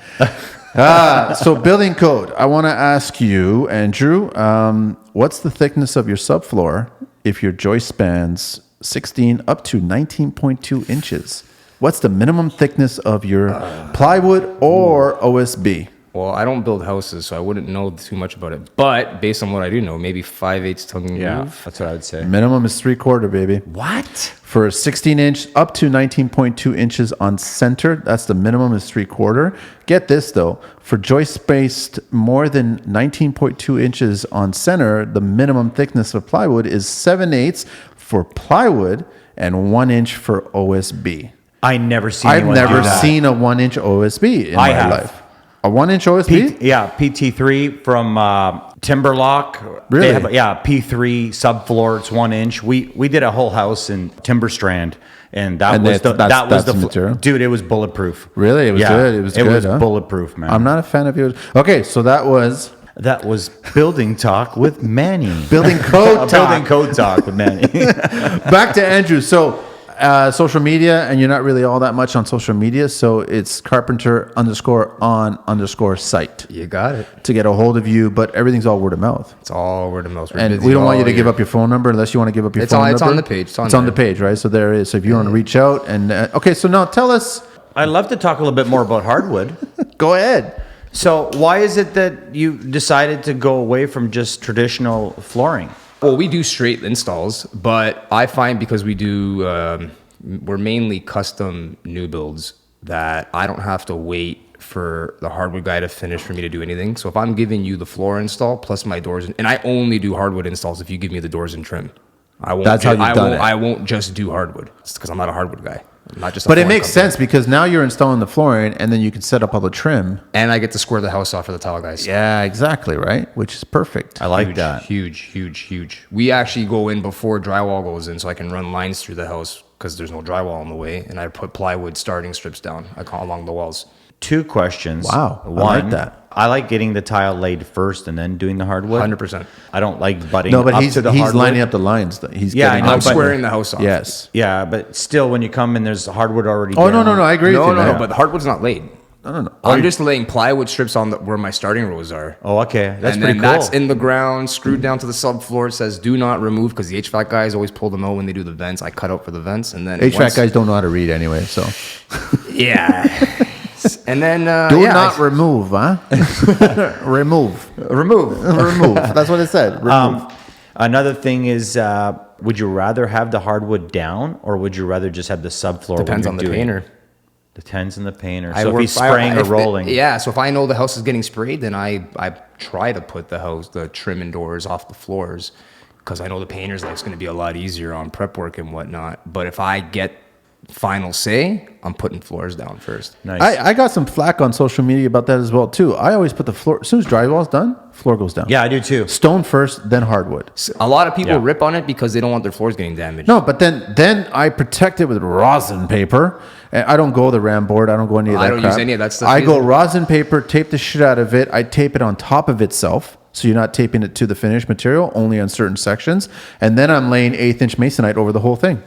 So building code. I want to ask you, Andrew, what's the thickness of your subfloor if your joist spans 16 up to 19.2 inches? What's the minimum thickness of your plywood or OSB? Well, I don't build houses, so I wouldn't know too much about it. But based on what I do know, maybe 5/8 tongue Yeah, move. that's what I would say. Minimum is 3/4, baby. What? For a 16 inch up to 19.2 inches on center, that's the minimum is 3/4. Get this though, for joist spaced more than 19.2 inches on center, the minimum thickness of plywood is 7/8 for plywood and 1 inch for OSB. I never seen I've anyone do never that. seen a 1 inch OSB in I my have. life. A 1 inch OSB? PT3 from Timberlock. Really? They have, P3 subfloor. It's 1 inch. We did a whole house in Timber Strand, and that And was that's the material? dude. It was bulletproof. Really? It was good? It was good, huh? bulletproof, man. I'm not a fan of yours. Okay, so that was That was building talk with Manny. building code talk. Building code talk with Manny. Back to Andrew. So, social media, and you're not really all that much on social media. So it's Carpenter_on_site You got it. to get a hold of you. But everything's all word of mouth. It's all word of mouth. We're And busy we don't want you to all give year. up your phone number unless you want to give up your It's phone on- number. it's on the page. It's on the there. page, right? So there it is. So if you want to reach out and okay, so now tell us. I'd love to talk a little bit more about hardwood. Go ahead. So why is it that you decided to go away from just traditional flooring? Well, we do straight installs, but I find because we do, we're mainly custom new builds that I don't have to wait for the hardwood guy to finish for me to do anything. So if I'm giving you the floor install plus my doors, and I only do hardwood installs if you give me the doors and trim. I won't. That's how you've done it. I won't just do hardwood. It's because I'm not a hardwood guy. I'm not just. But it makes sense because now you're installing the flooring and then you can set up all the trim. and I get to square the house off for the tile guys. Yeah, exactly, right? Which is perfect. I like that. Huge. We actually go in before drywall goes in, so I can run lines through the house because there's no drywall in the way, and I put plywood starting strips down along the walls. 2 questions. Wow, I One, like that. I like getting the tile laid first and then doing the hardwood. 100%. I don't like butting No, but up he's to the he's hardwood. lining up the lines. He's Yeah, getting I know, I'm but- squaring the house off. Yes. Yeah, but still, when you come in, there's hardwood already Oh down. no, I agree No, with you. no, man. no, but the hardwood's not laid. I don't know. I'm just laying plywood strips on where my starting rows are. Oh, okay. That's and pretty then cool. that's in the ground, screwed down to the subfloor. It says do not remove because the HVAC guys always pull them out when they do the vents. I cut out for the vents, and then HVAC guys don't know how to read anyway, so yeah. And then do not remove, huh? remove. That's what it said. Remove. Another thing is, would you rather have the hardwood down, or would you rather just have the subfloor? Depends on the painter. Depends on the painter. So if he's spraying or rolling. So if I know the house is getting sprayed, then I try to put the trim and doors off the floors because I know the painter's life's going to be a lot easier on prep work and whatnot. But if I get final say, I'm putting floors down first. Nice. I got some flack on social media about that as well too. I always put the floor as soon as drywall's done, floor goes down. Yeah, I do too. Stone first, then hardwood. A lot of people rip on it because they don't want their floors getting damaged. No, but then I protect it with rosin paper. And I don't go the ram board. I don't go any of that I don't crap. use any of that stuff I go either. rosin paper, tape the shit out of it. I tape it on top of itself. So you're not taping it to the finished material, only on certain sections. And then I'm laying 1/8 inch masonite over the whole thing.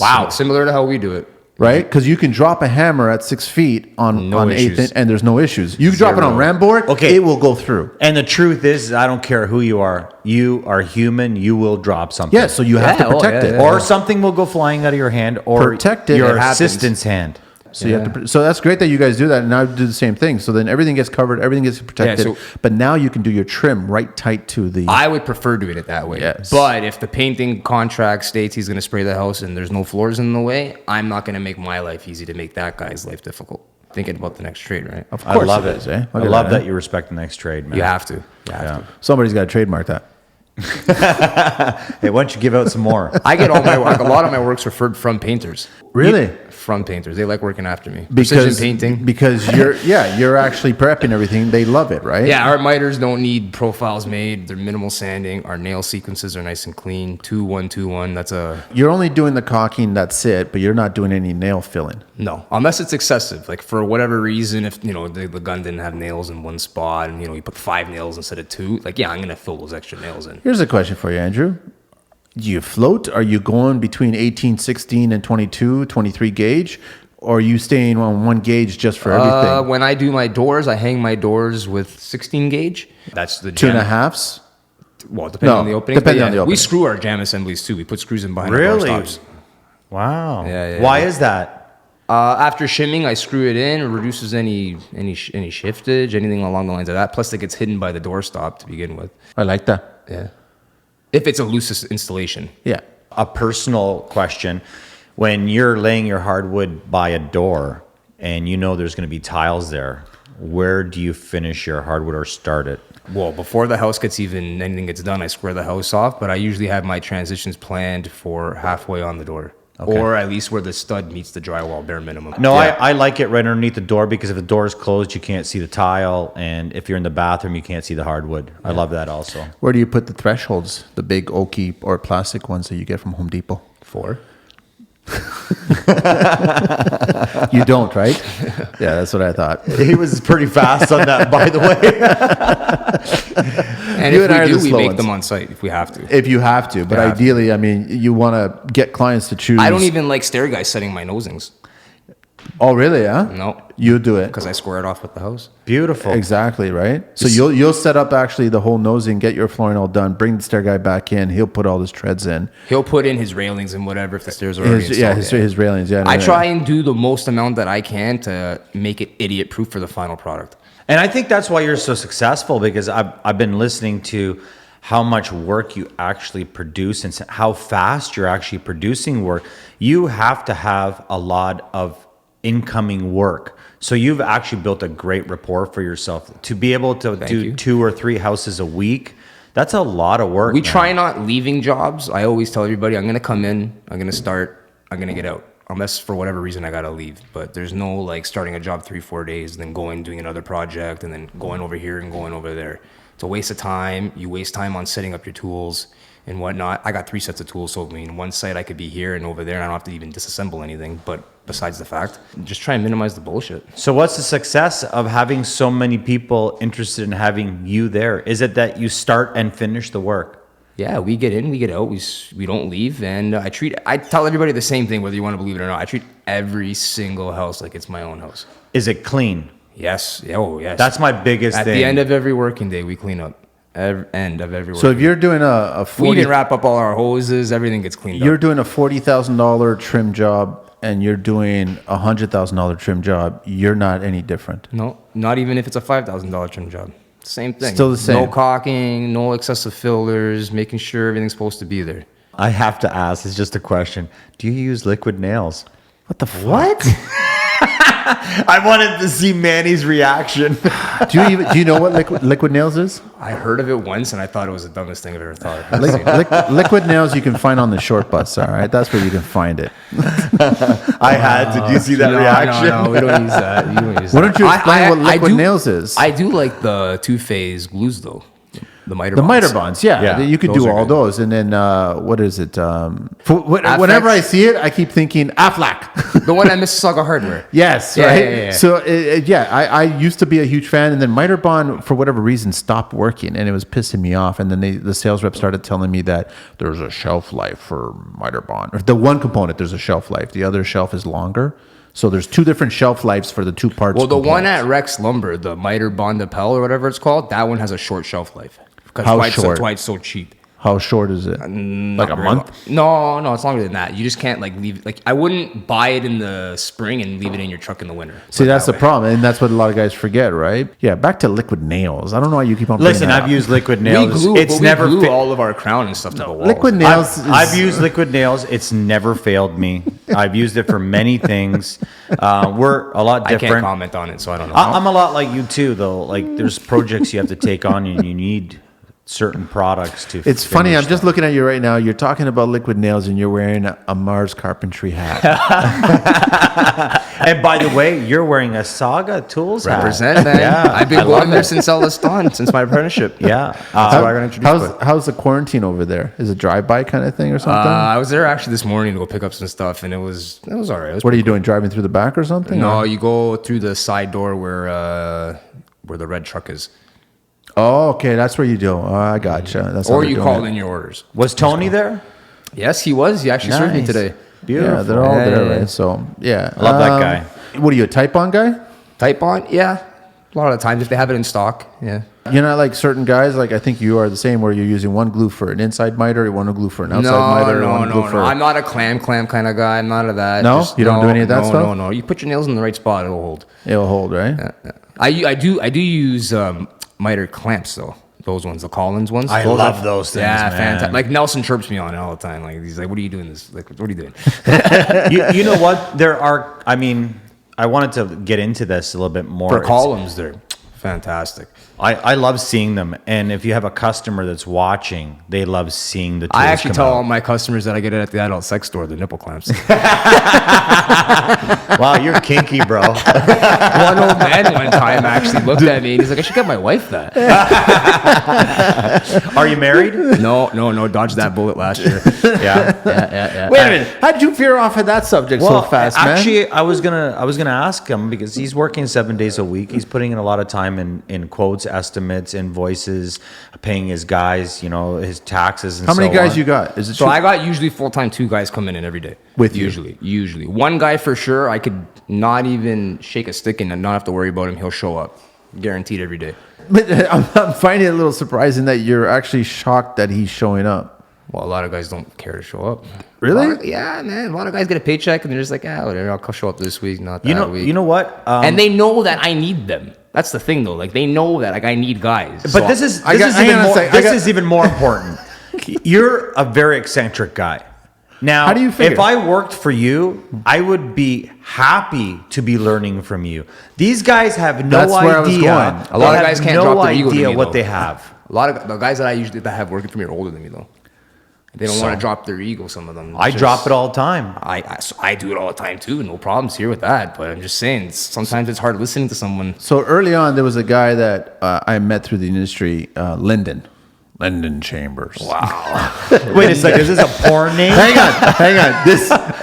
Wow. Similar to how we do it. Right? Because you can drop a hammer at 6 feet on No 1/8 issues. inch, and there's no issues. You drop it on ram board, Okay. it will go through. And the truth is, I don't care who you are. You are human. You will drop something. Yeah, so you have to Yeah, oh, protect yeah, it. yeah. Or something will go flying out of your hand, or Protect it. your It happens. assistant's hand. So you have to. So that's great that you guys do that, and I do the same thing. So then everything gets covered, everything gets protected. so- but now you can do your trim right tight to the. I would prefer doing it that way. Yes. But if the painting contract states he's going to spray the house and there's no floors in the way, I'm not going to make my life easy to make that guy's life difficult. Thinking about the next trade, right? Of I course love it it. is, eh? I Look at love that, that you respect the next trade, man. You have to. You have Yeah. to. Somebody's got to trademark that. Hey, why don't you give out some more? I get all my work. A lot of my work's referred from painters. Really? From painters. They like working after me. Precision painting. Because you're actually prepping everything. They love it, right? Yeah, our miters don't need profiles made. They're minimal sanding. Our nail sequences are nice and clean. 2-1-2-1. That's a You're only doing the caulking, that's it, but you're not doing any nail filling. no. Unless it's excessive. Like for whatever reason, if the gun didn't have nails in one spot and you put 5 nails instead of 2, like I'm gonna fill those extra nails in. Here's a question for you, Andrew. Do you float? Are you going between 18, 16, and 22, 23 gauge? Or are you staying on one gauge just for everything? When I do my doors, I hang my doors with 16 gauge. That's the 2.5s? Well, depending No, on the opening. depending on the We opening. screw our jam assemblies too. We put screws in behind Really? our door stops. Wow. Yeah, Why is that? After shimming, I screw it in. It reduces any shiftage, anything along the lines of that. Plus, it gets hidden by the door stop to begin with. I like that. Yeah. If it's a loose installation. Yeah. A personal question. When you're laying your hardwood by a door and you know there's going to be tiles there, where do you finish your hardwood or start it? Well, before the house anything gets done, I square the house off, but I usually have my transitions planned for halfway on the door. Okay. Or at least where the stud meets the drywall, bare minimum. No, Yeah. I like it right underneath the door because if the door is closed, you can't see the tile. And if you're in the bathroom, you can't see the hardwood. I love that also. Where do you put the thresholds? The big oaky or plastic ones that you get from Home Depot? 4. You don't, right? Yeah, that's what I thought. He was pretty fast on that, by the way. And You if and I are we the do, we slow make ones. them on site if we have to. If you have to, but Yeah. ideally, I mean, you want to get clients to choose. I don't even like stair guys setting my nosings. Oh, really? Huh? No, You do it. because I square it off with the house. Beautiful. Exactly, right? So you'll set up actually the whole nosing, get your flooring all done, bring the stair guy back in. He'll put all his treads in. He'll put in his railings and whatever if the stairs are already installed. His railings. Yeah, I try and do the most amount that I can to make it idiot proof for the final product. And I think that's why you're so successful because I've been listening to how much work you actually produce and how fast you're actually producing work. You have to have a lot of incoming work. So you've actually built a great rapport for yourself to be able to do you. 2 or 3 houses a week. That's a lot of work. We man. try not leaving jobs. I always tell everybody, I'm going to come in, I'm going to start, I'm going to get out. Unless for whatever reason I got to leave. But there's no like starting a job 3-4 days, then going, doing another project, and then going over here and going over there. It's a waste of time. You waste time on setting up your tools and whatnot. I got 3 sets of tools, so I mean, one site I could be here and over there, and I don't have to even disassemble anything. But besides the fact, just try and minimize the bullshit. So what's the success of having so many people interested in having you there? Is it that you start and finish the work? Yeah, we get in, we get out, we don't leave, and I tell everybody the same thing, whether you want to believe it or not. I treat every single house like it's my own house. Is it clean? Yes. Oh, yes. That's my biggest At thing. the end of every working day, we clean up. End of every So if working you're doing a we 40, even wrap up all our hoses, everything gets cleaned you're up. doing a $40,000 trim job and you're doing a $100,000 trim job, you're not any different. No, not even if it's a $5,000 trim job. Same thing. Still the same. No caulking, no excessive fillers, making sure everything's supposed to be there. I have to ask. It's just a question. Do you use liquid nails? What the fuck? What? I wanted to see Manny's reaction. Do you know what liquid nails is? I heard of it once and I thought it was the dumbest thing I've ever thought of. Liquid nails you can find on the short bus, all right? That's where you can find it. I had to. Do you see that reaction? No, we don't use that. You don't use Why that. don't you explain what liquid do- nails is? I do like the two-phase glues though. The miter The bonds. miter bonds, yeah. Yeah, You could those do are all good. those. And then, what is it? Whenever I see it, I keep thinking Aflac. The one at Mississauga Hardware. Yes, Yeah, right? yeah, yeah. So, I used to be a huge fan. And then miter bond, for whatever reason, stopped working. And it was pissing me off. And then the sales rep started telling me that there's a shelf life for miter bond. Or the one component, there's a shelf life. The other shelf is longer. So there's two different shelf lives for the two parts. Well, the one components. at Rex Lumber, the miter bond Appel or whatever it's called, that one has a short shelf life. Because How that's short? why it's so cheap. How short is it? Like a month? No, it's longer than that. You just can't like leave. Like I wouldn't buy it in the spring and leave it in your truck in the winter. See, Put it that's that the way. problem, and that's what a lot of guys forget, right? Yeah, back to liquid nails. I don't know why you keep on. Listen, bringing that I've up. used liquid We nails. glue, It's never glue fit. all of our crown and stuff to the walls. liquid nails. I've used liquid nails. It's never failed me. I've used it for many things. We're a lot I different. can't comment on it, so I don't know. I'm a lot like you too, though. Like there's projects you have to take on, and you need certain products to. It's funny. finish I'm just them. looking at you right now. You're talking about liquid nails, and you're wearing a Mars Carpentry hat. And by the way, you're wearing a Saga Tools hat. Represent, man. Yeah, I've been going there since Elliston, since my apprenticeship. Yeah. That's why I got introduced. How's the quarantine over there? Is it drive-by kind of thing or something? I was there actually this morning to go pick up some stuff, and it was all right. It was What are you doing? Driving through the back or something? No, Or- you go through the side door where the red truck is, Oh, okay. That's where you do. Oh, I gotcha. That's how or they're you doing call it. in your orders. Was Tony there? Yes, he was. He actually served me Nice. today. Beautiful. Yeah, they're all there, Yeah. right? So, yeah. I love that guy. What are you, a type-on guy? Type on, yeah. A lot of the times if they have it in stock, yeah. You're not like certain guys, like I think you are the same, where you're using one glue for an inside miter, one glue for an outside miter, one glue for... I'm not a clam kind of guy. I'm not of that. No? You don't do any of that stuff? No. You put your nails in the right spot, it'll hold. It'll hold, right? I do use miter clamps though. Those ones, the Collins ones. I love those things, Yeah, man. fantastic. Like Nelson chirps me on it all the time. Like he's like, "What are you doing this? Like, what are you doing?" You know what? There are. I mean, I wanted to get into this a little bit more. For It's- columns, they're fantastic. I love seeing them, and if you have a customer that's watching, they love seeing the tools I actually come tell out. all my customers that I get it at the adult sex store, the nipple clamps. Wow, you're kinky, bro. One old man one time actually looked at me and he's like, "I should get my wife that." Are you married? No, dodged that bullet last year. Yeah. Wait a minute. How did you veer off of that subject so fast, man? actually, I was gonna ask him because he's working 7 days a week. He's putting in a lot of time in quotes, estimates, invoices, paying his guys, you know, his taxes. And How many so guys on. you got? Is it So I got usually full-time 2 guys coming in every day. With you? Usually. One guy for sure, I could not even shake a stick and not have to worry about him. He'll show up. Guaranteed every day. But I'm finding it a little surprising that you're actually shocked that he's showing up. Well, a lot of guys don't care to show up. Really? Yeah, man. A lot of guys get a paycheck and they're just like, whatever, I'll show up this week, not that week. You know what? And they know that I need them. That's the thing, though. Like, they know that like I need guys. But So this is hang on a sec. this is even more important. You're a very eccentric guy. Now, How do you figure? if I worked for you, I would be happy to be learning from you. These guys have no That's where I was idea. going. A lot They of guys have can't no drop their ego to idea me, what though. they have. A lot of the guys that I have working for me are older than me, though. They don't So- want to drop their ego, some of them. I Just- drop it all the time. I do it all the time, too. No problems here with that. But I'm just saying, sometimes it's hard listening to someone. So early on, there was a guy that I met through the industry, Lyndon Chambers. Wow. Wait a second, is this a porn name? Hang on.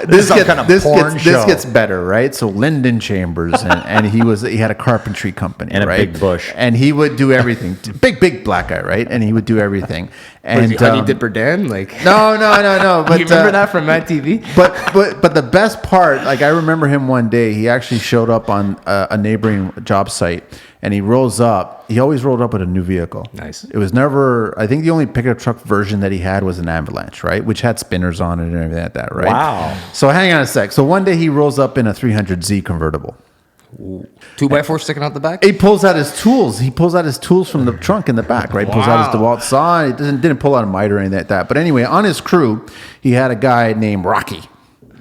This gets better, right? So Lyndon Chambers, and he had a carpentry company, and a right? big bush, and he would do everything. Big black guy, right? And he would do everything. And Honey Dipper Dan, like no. But you remember that from Mad TV? But the best part, like I remember him one day. He actually showed up on a neighboring job site, and he rolls up. He always rolled up with a new vehicle. Nice. It was never. I think the only pickup truck version that he had was an Avalanche, right? Which had spinners on it and everything like that, right? Wow. So hang on a sec. So one day he rolls up in a 300Z convertible. 2x4 sticking out the back. He pulls out his tools. He pulls out his tools from the trunk in the back, right? Pulls out his DeWalt saw. He didn't pull out a miter or anything like that. But anyway, on his crew, he had a guy named Rocky.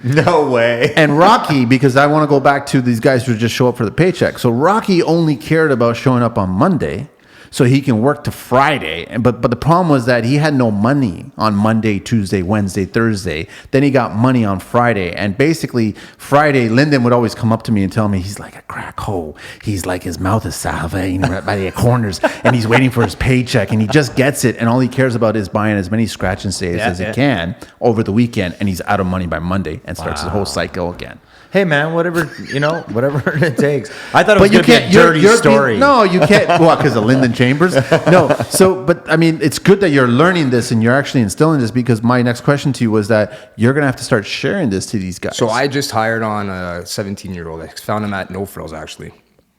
No way. And Rocky, because I want to go back to these guys who just show up for the paycheck. So Rocky only cared about showing up on Monday so he can work to Friday. But the problem was that he had no money on Monday, Tuesday, Wednesday, Thursday. Then he got money on Friday. And basically Friday, Lyndon would always come up to me and tell me he's like a crack hole. He's like, his mouth is salivating right by the corners and he's waiting for his paycheck and he just gets it. And all he cares about is buying as many scratch and saves as he can over the weekend. And he's out of money by Monday and starts the whole cycle again. Hey man, whatever it takes. I thought it was going to be a dirty story. No, you can't. Well, because of Lyndon Chambers. No. So, but I mean, it's good that you're learning this and you're actually instilling this, because my next question to you was that you're going to have to start sharing this to these guys. So I just hired on a 17-year-old. I found him at No Frills, actually.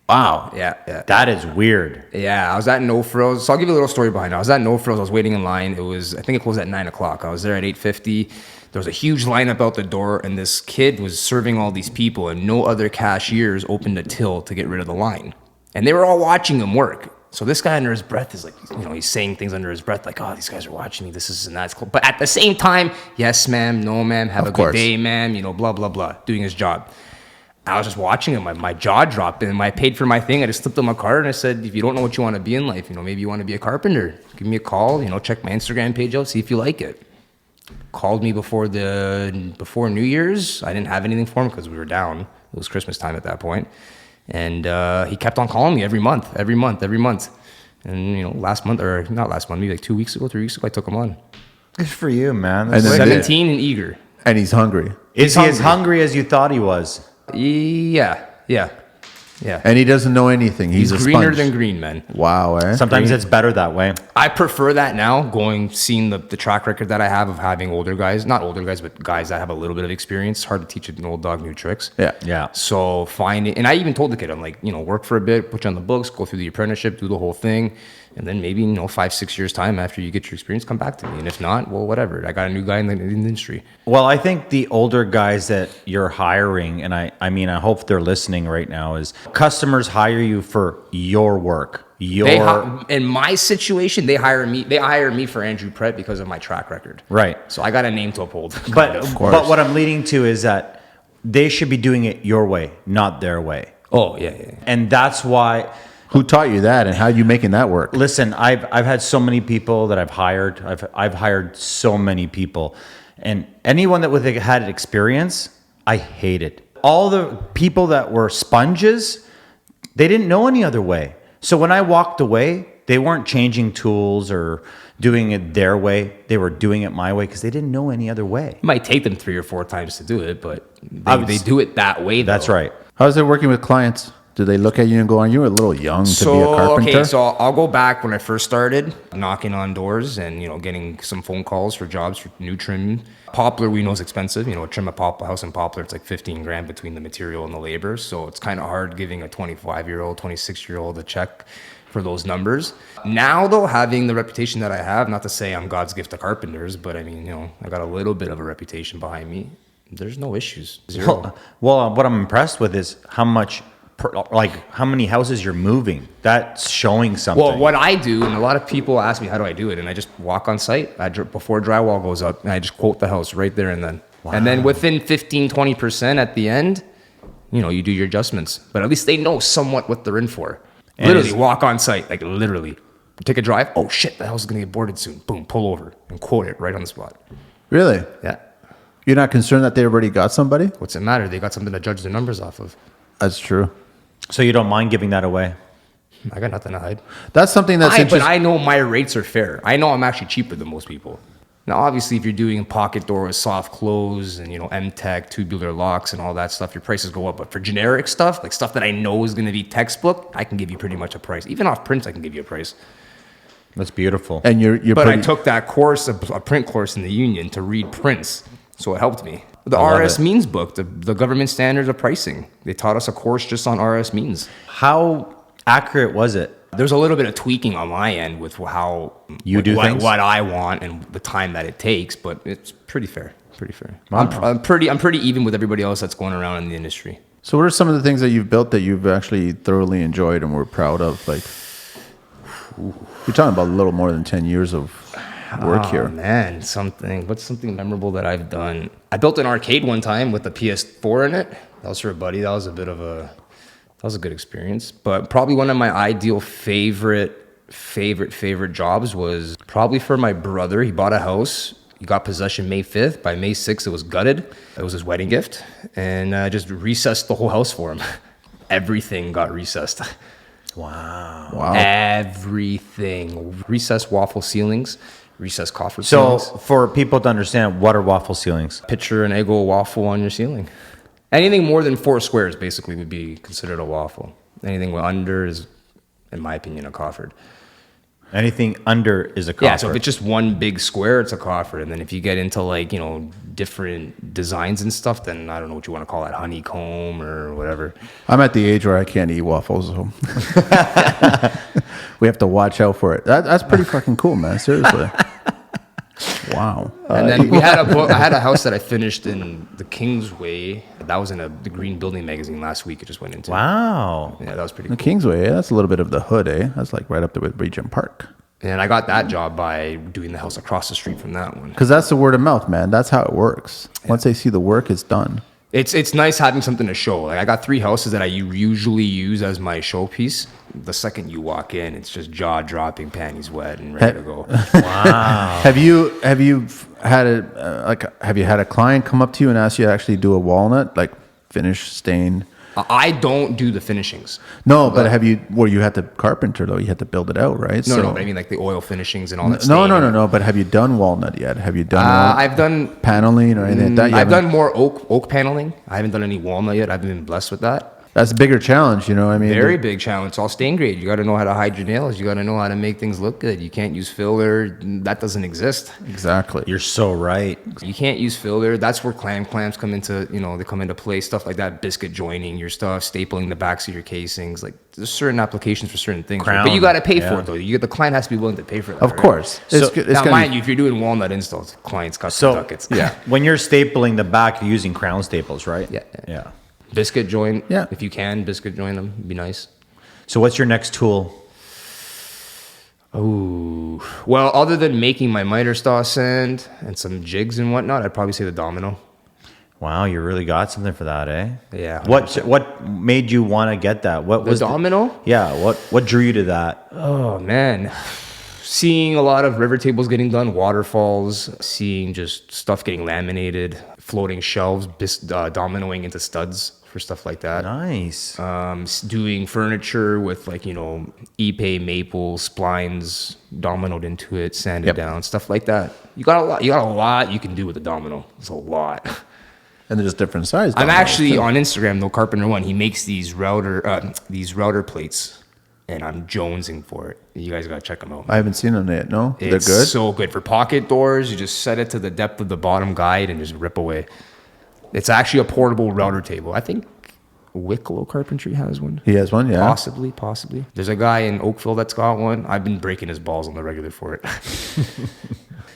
Wow. Yeah. That is weird. Yeah, I was at No Frills. So I'll give you a little story behind it. I was at No Frills. I was waiting in line. I think it closed at 9 o'clock. I was there at 8:50. There was a huge lineup out the door, and this kid was serving all these people, and no other cashiers opened a till to get rid of the line. And they were all watching him work. So this guy under his breath is like, he's saying things under his breath like, oh, these guys are watching me. This is and that's cool. But at the same time, yes, ma'am, no, ma'am, have a good day, ma'am, blah, blah, blah, doing his job. I was just watching him. My jaw dropped, and I paid for my thing. I just slipped on my card, and I said, if you don't know what you want to be in life, maybe you want to be a carpenter. Give me a call, check my Instagram page out, see if you like it. Called me before New Year's. I didn't have anything for him because we were down. It was Christmas time at that point. And he kept on calling me every month. And, last month, or not last month, maybe like 2 weeks ago, 3 weeks ago, I took him on. Good for you, man. And 17 and eager. And he's hungry. Is he as hungry as you thought he was? Yeah. And he doesn't know anything. He's a greener sponge. than green, man. Wow, eh? Sometimes it's better that way. I prefer that now, seeing the track record that I have of having older guys, not older guys, but guys that have a little bit of experience. It's hard to teach an old dog new tricks. Yeah. So and I even told the kid, I'm like, work for a bit, put you on the books, go through the apprenticeship, do the whole thing. And then maybe, 5-6 years time after you get your experience, come back to me. And if not, well, whatever. I got a new guy in the industry. Well, I think the older guys that you're hiring, and I mean, I hope they're listening right now, is customers hire you for your work. In my situation, they hire me for Andrew Prete because of my track record. Right. So I got a name to uphold. But what I'm leading to is that they should be doing it your way, not their way. Oh, yeah. And that's why... Who taught you that, and how are you making that work? Listen, I've had so many people that I've hired. I've hired so many people, and anyone that had experience, I hated. All the people that were sponges, they didn't know any other way. So when I walked away, they weren't changing tools or doing it their way. They were doing it my way because they didn't know any other way. It might take them 3 or 4 times to do it, but they do it that way. That's right. How's it working with clients? Do they look at you and go, you're a little young to be a carpenter? Okay, so I'll go back when I first started, knocking on doors and, getting some phone calls for jobs for new trim. Poplar, we know is expensive. Trim a house in poplar, it's like $15,000 between the material and the labor. So it's kind of hard giving a 25-year-old, 26-year-old a check for those numbers. Now, though, having the reputation that I have, not to say I'm God's gift to carpenters, but I mean, I got a little bit of a reputation behind me. There's no issues. Zero. Well, what I'm impressed with is how many houses you're moving. That's showing something. Well, what I do, and a lot of people ask me, how do I do it? And I just walk on site before drywall goes up, and I just quote the house right there and then. Wow. And then within 15-20% at the end, you do your adjustments. But at least they know somewhat what they're in for. And literally walk on site, like literally. Take a drive. Oh, shit, the house is going to get boarded soon. Boom, pull over and quote it right on the spot. Really? Yeah. You're not concerned that they already got somebody? What's it matter? They got something to judge their numbers off of. That's true. So you don't mind giving that away? I got nothing to hide. That's something that's interesting. But I know my rates are fair. I know I'm actually cheaper than most people. Now, obviously, if you're doing pocket doors, soft close, and M-Tech, tubular locks, and all that stuff, your prices go up. But for generic stuff, like stuff that I know is going to be textbook, I can give you pretty much a price. Even off prints, I can give you a price. That's beautiful. And But I took that course, a print course in the union to read prints, so it helped me. The RS means book, the government standards of pricing. They taught us a course just on RS means. How accurate was it? There's a little bit of tweaking on my end with how You do things? what I want and the time that it takes, but it's pretty fair. Pretty fair. I'm pretty even with everybody else that's going around in the industry. So what are some of the things that you've built that you've actually thoroughly enjoyed and were proud of? Like, you're talking about a little more than 10 years of work here. Man, what's something memorable that I've done? I built an arcade one time with the PS4 in it. That was for a buddy. That was a good experience. But probably one of my ideal favorite jobs was probably for my brother. He bought a house. He got possession May 5th. By May 6th, it was gutted. It was his wedding gift. And I just recessed the whole house for him. Everything got recessed. Wow. Everything. Recessed waffle ceilings, recessed coffer So ceilings. for people to understand, what are waffle ceilings? Picture an Eggo waffle on your ceiling. Anything more than 4 squares basically would be considered a waffle. Anything under is, in my opinion, a coffered. Anything under is a coffer. Yeah, so if it's just one big square, it's a coffer. And then if you get into different designs and stuff, then I don't know what you want to call that, honeycomb or whatever. I'm at the age where I can't eat waffles, so we have to watch out for it. That's pretty fucking cool, man. Seriously. Wow. And then I had a house that I finished in the Kingsway. That was in the Green Building magazine last week. It just went into. Wow. Yeah, that was pretty The cool. Kingsway, that's a little bit of the hood, eh? That's like right up there with Regent Park. And I got that job by doing the house across the street from that one. Because that's the word of mouth, man. That's how it works. Once they see the work, it's done. It's nice having something to show. Like I got 3 houses that I usually use as my showpiece. The second you walk in, it's just jaw dropping, panties wet, and ready to go. Wow. Have you had a client come up to you and ask you to actually do a walnut, like finish, stain? I don't do the finishings. No, but have you? Where you had to carpenter though? You had to build it out, right? No, but I mean like the oil finishings and all that. No. But have you done walnut yet? Have you done? I've done paneling or anything like that. I've done more oak paneling. I haven't done any walnut yet. I've been blessed with that. That's a bigger challenge, you know what I mean? Very big challenge. It's all stain grade. You got to know how to hide your nails. You got to know how to make things look good. You can't use filler. That doesn't exist. Exactly. You're so right. You can't use filler. That's where clamps come into, they come into play. Stuff like that, biscuit joining your stuff, stapling the backs of your casings. Like there's certain applications for certain things. Crown. But you got to pay for it though. The client has to be willing to pay for that. Of course. Now, mind you, if you're doing walnut installs, clients got some ducats. Yeah. When you're stapling the back, you're using crown staples, right? Yeah. Biscuit joint. Yeah. If you can, biscuit joint them. Be nice. So what's your next tool? Oh, well, other than making my miter saw sand and some jigs and whatnot, I'd probably say the domino. Wow, you really got something for that, eh? Yeah. What made you want to get that? What The was domino? Yeah. What drew you to that? Oh man, seeing a lot of river tables getting done, waterfalls, seeing just stuff getting laminated, floating shelves, dominoing into studs for stuff like that. Nice. Doing furniture with Ipe maple splines dominoed into it, sanded down, stuff like that. You got a lot you can do with a domino. It's a lot. And there's different sizes. I'm actually on Instagram, though, Carpenter One. He makes these router plates, and I'm jonesing for it. You guys gotta check them out. I haven't seen them yet. No, It's they're good. so good for pocket doors. You just set it to the depth of the bottom guide and just rip away. It's actually a portable router table. I think Wicklow Carpentry has one. He has one, yeah. Possibly. There's a guy in Oakville that's got one. I've been breaking his balls on the regular for it.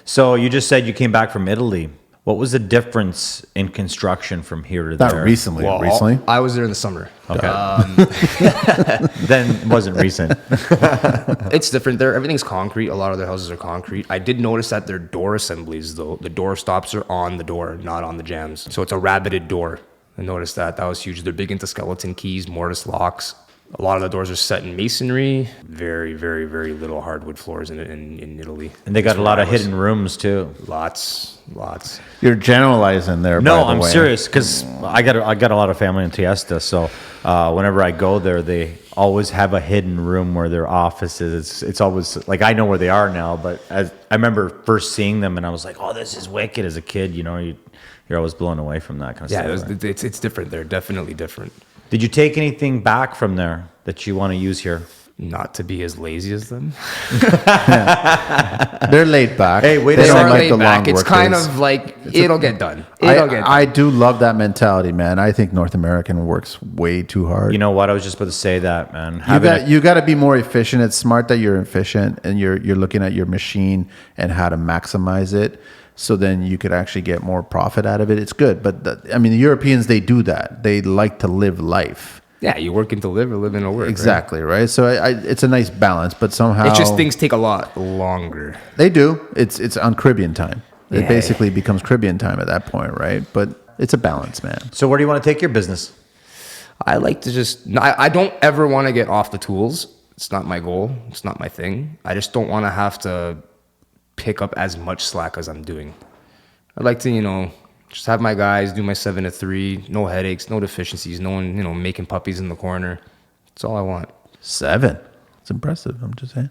So you just said you came back from Italy. What was the difference in construction from here to Not there? recently. Well, recently. I was there in the summer. Okay. Then it wasn't recent. It's different there. Everything's concrete. A lot of their houses are concrete. I did notice that their door assemblies, though, the door stops are on the door, not on the jambs. So it's a rabbited door. I noticed that. That was huge. They're big into skeleton keys, mortise locks. A lot of the doors are set in masonry. Very, very, very little hardwood floors in Italy. And they got a lot of hidden rooms too. Lots. You're generalizing there. No, by the I'm way. serious because I got a lot of family in Tiesta, so whenever I go there, they always have a hidden room where their office is. It's always like I know where they are now, but I remember first seeing them and I was like, "Oh, this is wicked." As a kid, you're always blown away from that kind of stuff. Yeah, it's different. They're definitely different. Did you take anything back from there that you want to use here? Not to be as lazy as them. They're laid back. Hey, wait a They second. don't Are like laid the back. long It's work kind days. of like it'll get done. I do love that mentality, man. I think North American works way too hard. You know what? I was just about to say that, man. You got to be more efficient. It's smart that you're efficient and you're looking at your machine and how to maximize it. So then you could actually get more profit out of it. It's good, but the Europeans, they do that. They like to live life. Yeah, you work into live or live into work. Exactly, right? So it's a nice balance, but somehow It's just things take a lot longer. they do. It's on Caribbean time. It Yeah. basically becomes Caribbean time at that point, right? But it's a balance, man. So where do you want to take your business? I like to I don't ever want to get off the tools. It's not my goal. It's not my thing. I just don't want to have to pick up as much slack as I'm doing. I'd like to, just have my guys do my 7 to 3, no headaches, no deficiencies, no one, making puppies in the corner. That's all I want. 7. It's impressive. I'm just saying.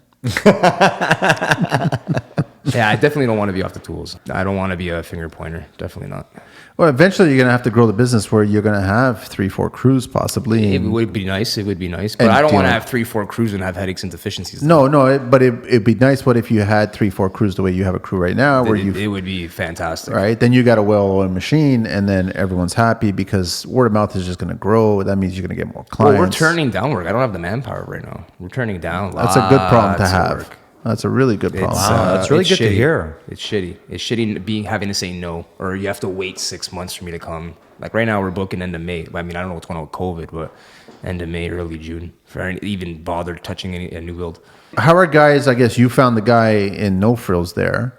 Yeah, I definitely don't want to be off the tools. I don't want to be a finger pointer. Definitely not. Well, eventually you're gonna have to grow the business where you're gonna have 3-4 crews possibly. It and- would be nice. But And I don't want to deal- have 3-4 crews and have headaches and deficiencies. No, but it'd be nice. What if you had 3-4 crews the way you have a crew right now, where it you would be fantastic. right? Then you got a well-oiled machine, and then everyone's happy because word of mouth is just gonna grow. That means you're gonna get more clients. Well, we're turning down work. I don't have the manpower right now. We're turning down. That's a good problem to lots of have. work. That's a really good problem. Wow, that's really it's good to shitty. hear. It's shitty. It's shitty having to say no, or you have to wait 6 months for me to come. Like right now, we're booking end of May. I mean, I don't know what's going on with COVID, but end of May, early June, for any, even bother touching a new build. How are guys? I guess you found the guy in No Frills there.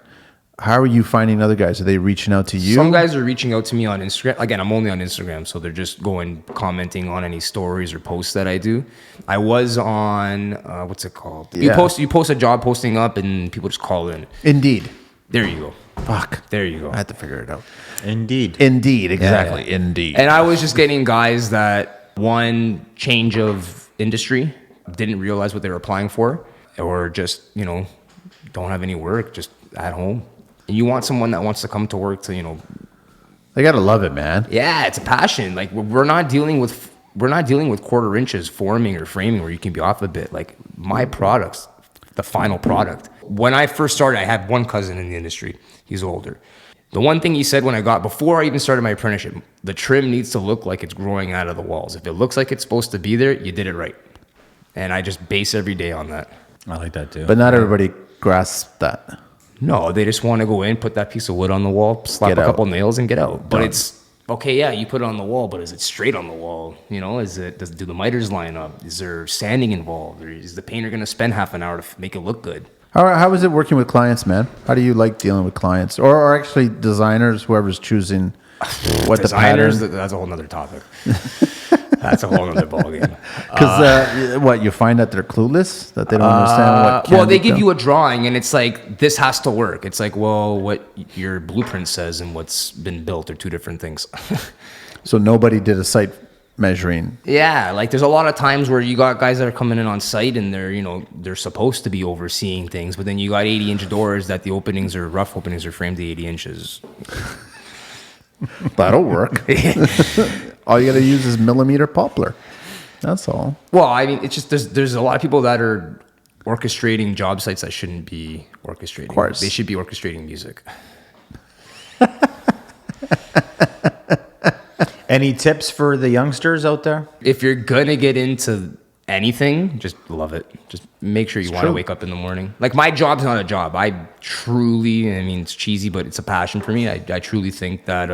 How are you finding other guys? Are they reaching out to you? Some guys are reaching out to me on Instagram. Again, I'm only on Instagram, so they're just commenting on any stories or posts that I do. I was on what's it called? Yeah. You post a job posting up, and people just call in. Indeed. There you go. Fuck. There you go. I had to figure it out. Indeed. Indeed. Exactly. Yeah. Indeed. And I was just getting guys that one change of industry, didn't realize what they were applying for, or just don't have any work, just at home. And you want someone that wants to come to work to They gotta love it, man. Yeah, it's a passion. Like we're not dealing with quarter inches forming or framing where you can be off a bit. Like my product's the final product. When I first started, I had one cousin in the industry. He's older. The one thing he said before I even started my apprenticeship, the trim needs to look like it's growing out of the walls. If it looks like it's supposed to be there, you did it right. And I just base every day on that. I like that too. But not everybody grasps that. No, they just want to go in, put that piece of wood on the wall, slap Get a out. couple nails, and get out. But Done. it's okay. Yeah, you put it on the wall, but is it straight on the wall? Do the miters line up? Is there sanding involved, or is the painter going to spend half an hour to make it look good? How is it working with clients, man? How do you like dealing with clients, or actually designers, whoever's choosing what Designers, the pattern? that's a whole nother topic. That's a whole nother ballgame. Because what you find that they're clueless, that they don't understand what. Well, they give you a drawing, and it's like this has to work. It's like, well, what your blueprint says and what's been built are two different things. So nobody did a site measuring. Yeah, like there's a lot of times where you got guys that are coming in on site and they're supposed to be overseeing things, but then you got 80-inch doors that the rough openings are framed to 80 inches. That'll work. All you got to use is millimeter poplar. That's all. Well, I mean, it's just there's a lot of people that are orchestrating job sites that shouldn't be orchestrating. Of course. They should be orchestrating music. Any tips for the youngsters out there? If you're gonna get into anything, just love it. Just make sure you want to true. wake up in the morning. Like my job's not a job. I mean, it's cheesy, but it's a passion for me. I truly think that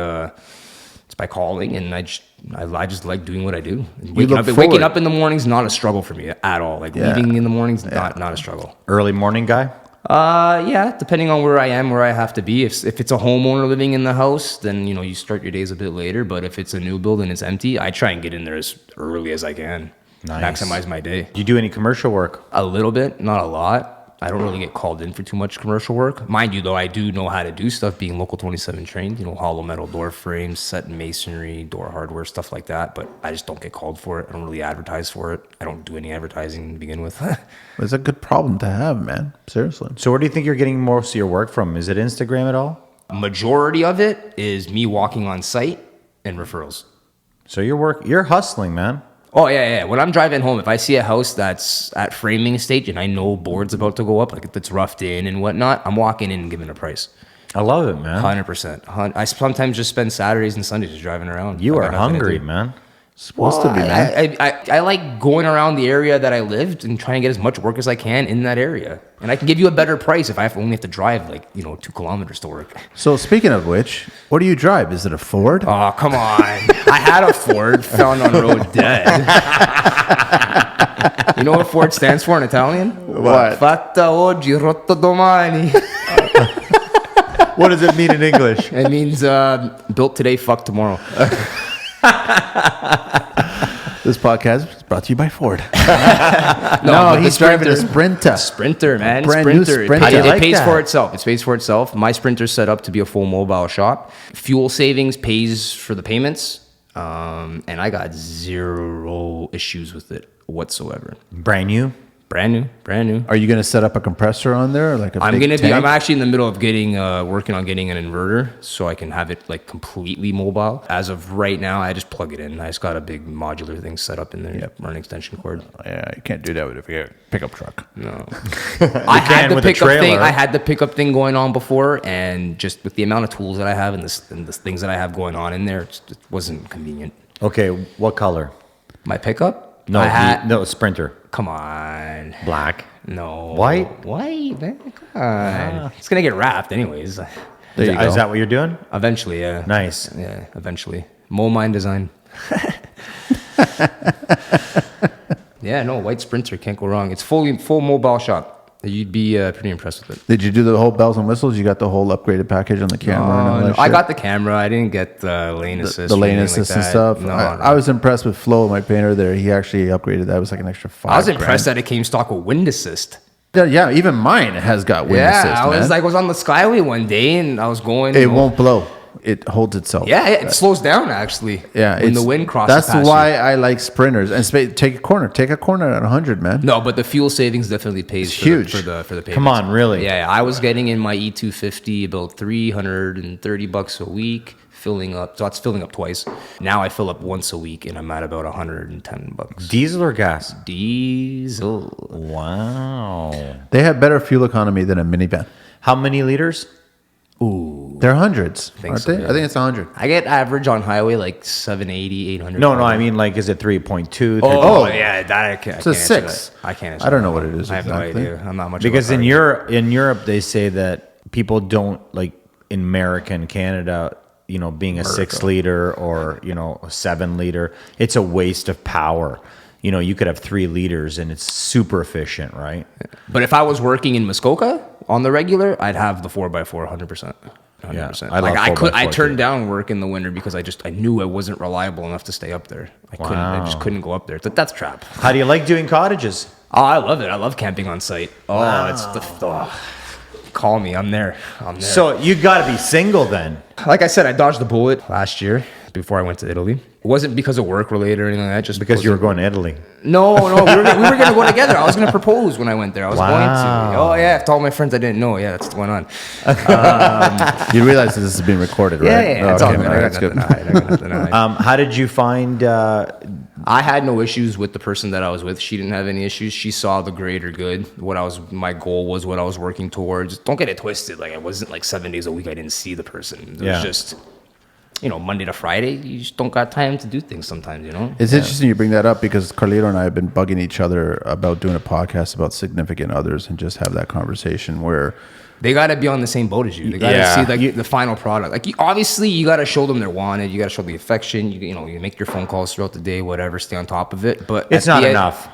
it's my calling, and I just like doing what I do. Waking forward. up in the morning's not a struggle for me at all. Like Yeah. leaving in the morning's not a struggle. Early morning guy? Yeah, depending on where I am, where I have to be. If it's a homeowner living in the house, then you start your days a bit later. But if it's a new build and it's empty, I try and get in there as early as I can. Nice. maximize my day. Do you do any commercial work? A little bit, not a lot. I don't really get called in for too much commercial work. Mind you, though, I do know how to do stuff, being Local 27 trained, hollow metal door frames, set masonry, door hardware, stuff like that. But I just don't get called for it. I don't really advertise for it. I don't do any advertising to begin with. It's a good problem to have, man. Seriously. So where do you think you're getting most of your work from? Is it Instagram at all? Majority of it is me walking on site and referrals. So you're hustling, man. Oh, yeah. When I'm driving home, if I see a house that's at framing stage and I know board's about to go up, like if it's roughed in and whatnot, I'm walking in and giving a price. I love it, man. 100%. I sometimes just spend Saturdays and Sundays just driving around. You I are got nothing to hungry, do. man. Supposed to be, man. I like going around the area that I lived and trying to get as much work as I can in that area. And I can give you a better price if I only have to drive 2 kilometers to work. So speaking of which, what do you drive? Is it a Ford? Oh, come on. I had a Ford found on road dead. You know what Ford stands for in Italian? What? Fatta oggi, rotto domani. What does it mean in English? It means built today, fuck tomorrow. This podcast is brought to you by Ford. No, he's driving a Sprinter. Sprinter, man. Brand new Sprinter. Sprinter. It I like pays that. for itself. It pays for itself. My Sprinter's set up to be a full mobile shop. Fuel savings pays for the payments. And I got zero issues with it whatsoever. Brand new. Brand new. Are you going to set up a compressor on there? Like a I'm big gonna be. I'm tank? actually in the middle of working on getting an inverter so I can have it completely mobile. As of right now, I just plug it in. I just got a big modular thing set up in there. Yep. Run an extension cord. Yeah, you can't do that with a pickup truck. No, I had the with a pickup thing. trailer. I had the pickup thing going on before, and just with the amount of tools that I have and the things that I have going on in there, it wasn't convenient. Okay, what color? My pickup? No, I had. no, Sprinter. Come on. Black. No. White? White, man. Come on. It's gonna get wrapped anyways. There you go. Is that what you're doing? Eventually, yeah. Nice. Yeah, eventually. Mold mine design. Yeah, no, white Sprinter, can't go wrong. It's full mobile shop. You'd be pretty impressed with it. Did you do the whole bells and whistles? You got the whole upgraded package on the camera and all that No, shit? I got the camera. I didn't get the lane assist. the or lane anything assist like and that. stuff. No, I was impressed with Flo, my painter there. He actually upgraded that. It was like an extra $5,000. I was impressed that it came stock with wind assist. Yeah, even mine has got wind assist. I was man. I was on the Skyway one day and I was going. It won't blow. It holds itself. Yeah, it slows down actually. Yeah, when the it's- wind crosses. That's past why you. I like sprinters. And take a corner at 100, man. No, but the fuel savings definitely pays It's for huge. the payments. Come on, really? Yeah, I was getting in my E250 about $330 a week, filling up. So that's filling up twice. Now I fill up once a week, and I'm at about $110. Diesel or gas? Diesel. Wow. They have better fuel economy than a minivan. How many liters? Ooh. They're hundreds, aren't so, they? yeah. I think it's 100. I get average on highway like 780, 800. No, I mean, like, is it 3.2? Oh, yeah, that I can't. It's a answer 6. that. I can't. Answer I don't that. know what it is I have exactly. no idea. I'm not much. Because of a in Europe, they say that people don't, like, in America and Canada, being a 6 liter or, a 7 liter, it's a waste of power. You could have 3 liters and it's super efficient, right? But if I was working in Muskoka on the regular, I'd have the 4x4 100%. 100%. I love I 4x4 turned too. down work in the winter because I knew I wasn't reliable enough to stay up there. I just couldn't go up there. That's trap. How do you like doing cottages? Oh, I love it. I love camping on site. Oh, it's call me. I'm there. So you got to be single then. Like I said, I dodged the bullet last year before I went to Italy. It wasn't because of work related or anything like that. Just Because you were going to Italy. No, we were going to go together. I was going to propose when I went there. I was going to. Oh yeah, to all my friends I didn't know. Yeah, that's what's going on. You realize that this is being recorded, right? Yeah, it's all good. all right, I that's got good. nothing to hide. How did you find? I had no issues with the person that I was with. She didn't have any issues. She saw the greater good. My goal was what I was working towards. Don't get it twisted. Like it wasn't like 7 days a week I didn't see the person. It was just, Monday to Friday. You just don't got time to do things sometimes. It's interesting you bring that up because Carlito and I have been bugging each other about doing a podcast about significant others and just have that conversation where they got to be on the same boat as you. They got to see the final product. Like obviously you got to show them they're wanted. You got to show the affection. You make your phone calls throughout the day, whatever. Stay on top of it. But it's not enough.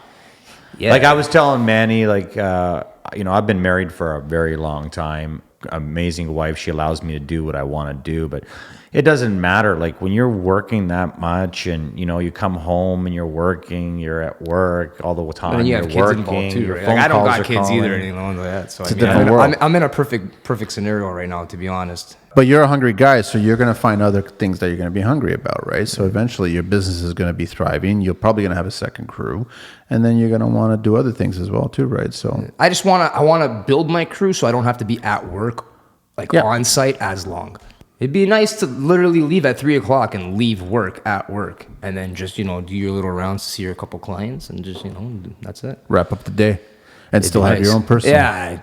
Yeah. Like I was telling Manny, I've been married for a very long time. Amazing wife. She allows me to do what I want to do. But, it doesn't matter. Like when you're working that much and, you come home and you're at work all the time. And then you have you're kids working, involved too, your right? phone Like, I don't calls got are kids calling. either or anything like that. So It's a different world. I'm in a perfect scenario right now, to be honest. But you're a hungry guy, so you're going to find other things that you're going to be hungry about, right? So eventually your business is going to be thriving. You're probably going to have a second crew, and then you're going to want to do other things as well too, right? So I want to build my crew so I don't have to be at work, on site as long. It'd be nice to literally leave at 3:00 and leave work at work, and then just do your little rounds to see your couple clients, and just that's it. wrap up the day and It'd still be have your nice. own personal. Yeah,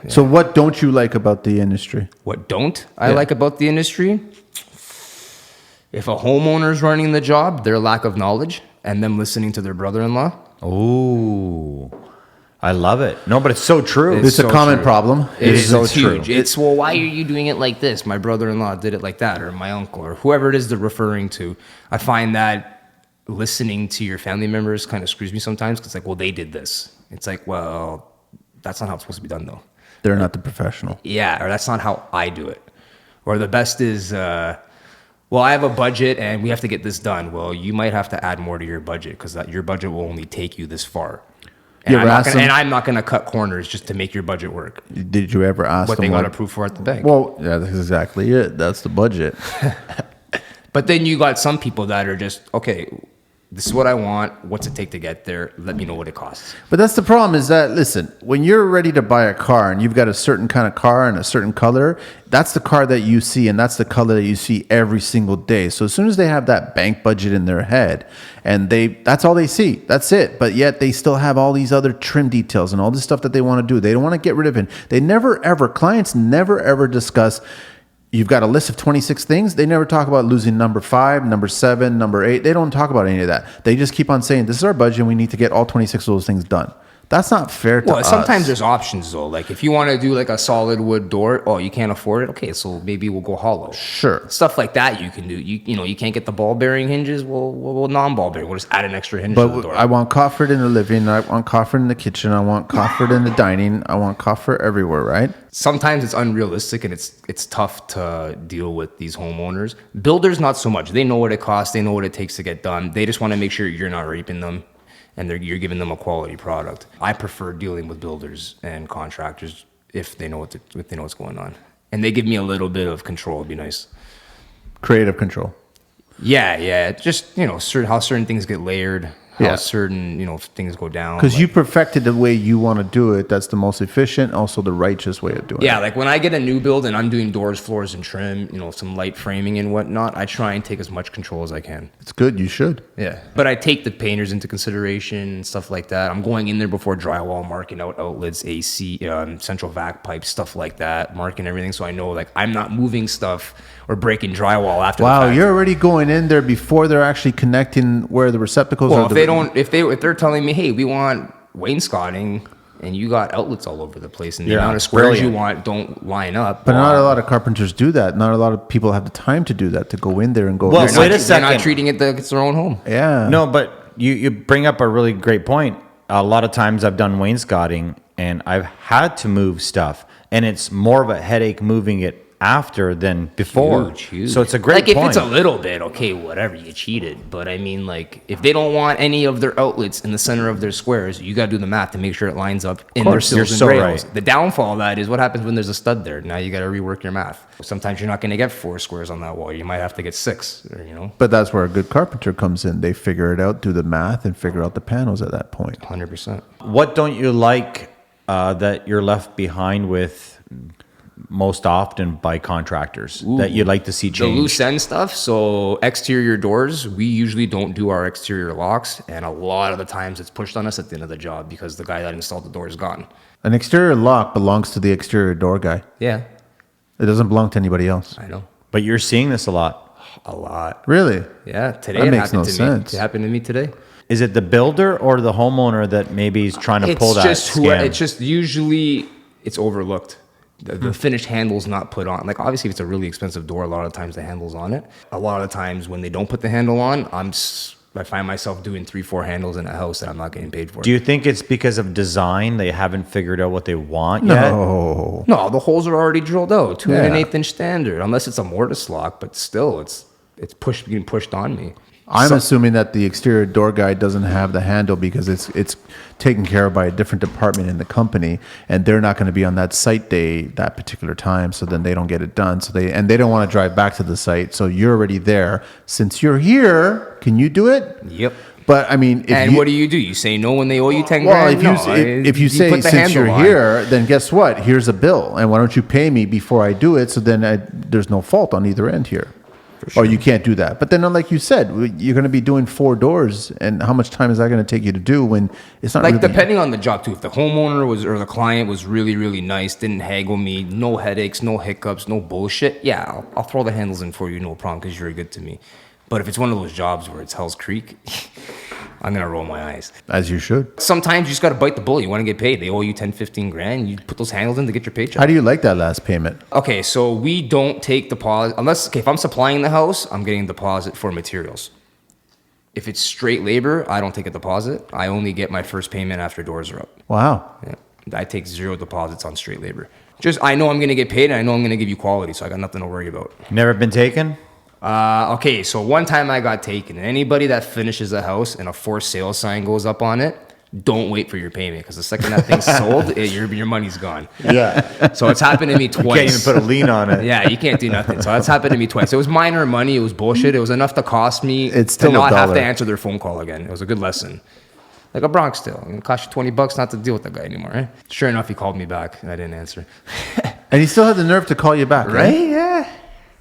So what don't you like about the industry? What don't I like about the industry? If a homeowner's running the job, their lack of knowledge and them listening to their brother-in-law. Ooh, I love it. No, but it's so true. It's a so common true. problem. It's so huge. true. It's, well, why are you doing it like this? My brother-in-law did it like that, or my uncle, or whoever it is they're referring to. I find that listening to your family members kind of screws me sometimes, because well, they did this. It's like, well, that's not how it's supposed to be done, though. They're not the professional. Yeah, or that's not how I do it. Or the best is, well, I have a budget and we have to get this done. Well, you might have to add more to your budget, because your budget will only take you this far. And, I'm not gonna cut corners just to make your budget work. Did you ever ask What them they got approved for at the bank. Well, yeah, that's exactly it. That's the budget. But then you got some people that are just, okay, this is what I want. What's it take to get there? Let me know what it costs. But that's the problem is that, listen, when you're ready to buy a car and you've got a certain kind of car and a certain color, that's the car that you see and that's the color that you see every single day. So as soon as they have that bank budget in their head and that's all they see, that's it. But yet they still have all these other trim details and all this stuff that they want to do. They don't want to get rid of it. Clients never ever discuss, you've got a list of 26 things. They never talk about losing number 5, number 7, number 8. They don't talk about any of that. They just keep on saying, this is our budget and we need to get all 26 of those things done. That's not fair to us. Sometimes there's options though. Like if you want to do like a solid wood door, you can't afford it. Okay, so maybe we'll go hollow. Sure. Stuff like that you can do. You can't get the ball bearing hinges. We'll non-ball bearing. We'll just add an extra hinge to the But door. I want comfort in the living. I want comfort in the kitchen. I want comfort in the dining. I want comfort everywhere, right? Sometimes it's unrealistic and it's tough to deal with these homeowners. Builders, not so much. They know what it costs. They know what it takes to get done. They just want to make sure you're not raping them and you're giving them a quality product. I prefer dealing with builders and contractors if they know what's going on, and they give me a little bit of control. It'd be nice. Creative control. Yeah. Just how certain things get layered, how certain things go down. Because you perfected the way you want to do it. That's the most efficient, also the righteous way of doing it. Yeah, like when I get a new build and I'm doing doors, floors, and trim, some light framing and whatnot, I try and take as much control as I can. It's good. You should. Yeah, but I take the painters into consideration and stuff like that. I'm going in there before drywall, marking out outlets, AC, central vac pipes, stuff like that, marking everything, so I know like I'm not moving stuff or breaking drywall after. Wow, the fact. you're already going in there before they're actually connecting where the receptacles are. If they're telling me, hey, we want wainscoting, and you got outlets all over the place, and the amount of squares you want don't line up. But not a lot of carpenters do that. Not a lot of people have the time to do that, to go in there and go. Well, "Here's wait my-" a second. They're not treating it like it's their own home. Yeah. No, but you bring up a really great point. A lot of times I've done wainscoting and I've had to move stuff, and it's more of a headache moving it after than before. Huge. So it's a great like point. if it's a little bit, okay, whatever, you cheated. But I mean, like if they don't want any of their outlets in the center of their squares, you got to do the math to make sure it lines up in their course, you're sills and so rails. right. The downfall of that is what happens when there's a stud there. Now you got to rework your math. Sometimes you're not going to get 4 squares on that wall. You might have to get 6. Or, But that's where a good carpenter comes in. They figure it out, do the math, and figure out the panels at that point. 100%. What don't you like that you're left behind with most often by contractors that you'd like to see The change? loose end stuff. So exterior doors, we usually don't do our exterior locks, and a lot of the times it's pushed on us at the end of the job because the guy that installed the door is gone. An exterior lock belongs to the exterior door guy. Yeah, It doesn't belong to anybody else. I know. But you're seeing this a lot. A lot. Really? Yeah, today That it makes happened no to sense. me. It happened to me today. Is it the builder or the homeowner that maybe is trying to pull that scam? It's just usually it's overlooked. The finished handle's not put on. Like obviously, if it's a really expensive door, a lot of times the handle's on it. A lot of the times when they don't put the handle on, I find myself doing 3-4 handles in a house that I'm not getting paid for. Do you think it's because of design? They haven't figured out what they want yet? No. No, the holes are already drilled out, 2 Yeah. 1/8 inch standard, unless it's a mortise lock, but still it's getting pushed on me. I'm assuming that the exterior door guy doesn't have the handle because it's taken care of by a different department in the company, and they're not going to be on that site day that particular time. So then they don't get it done. So they don't want to drive back to the site. So you're already there. Since you're here, can you do it? Yep. But I mean, What do? You say no when they owe you 10 well, grand? if you say put the since handle you're on. here, then guess what? Here's a bill, and why don't you pay me before I do it? So then there's no fault on either end here. Or you can't do that. But then, like you said, you're going to be doing 4 doors, and how much time is that going to take you to do when it's not Like really... depending on the job too. If the homeowner or the client was really, really nice, didn't haggle me, no headaches, no hiccups, no bullshit, yeah, I'll throw the handles in for you, no problem, because you're good to me. But if it's one of those jobs where it's Hell's Creek, I'm going to roll my eyes. As you should. Sometimes you just got to bite the bullet. You want to get paid. They owe you 10, 15 grand. You put those handles in to get your paycheck. How do you like that last payment? Okay, so we don't take deposit unless, if I'm supplying the house, I'm getting a deposit for materials. If it's straight labor, I don't take a deposit. I only get my first payment after doors are up. Wow. Yeah. I take 0 deposits on straight labor. Just, I know I'm going to get paid and I know I'm going to give you quality, so I got nothing to worry about. Never been taken? Okay, so one time I got taken. Anybody that finishes a house and a for sale sign goes up on it, don't wait for your payment, because the second that thing's sold, your money's gone. Yeah. So it's happened to me twice. You can't even put a lien on it. Yeah, you can't do nothing. So that's happened to me twice. It was minor money. It was bullshit. It was enough to cost me It's still to not have $1. to answer their phone call again. It was a good lesson. Like a Bronx deal. It cost you $20 not to deal with that guy anymore, right? Sure enough, he called me back and I didn't answer. And he still had the nerve to call you back, right? Yeah.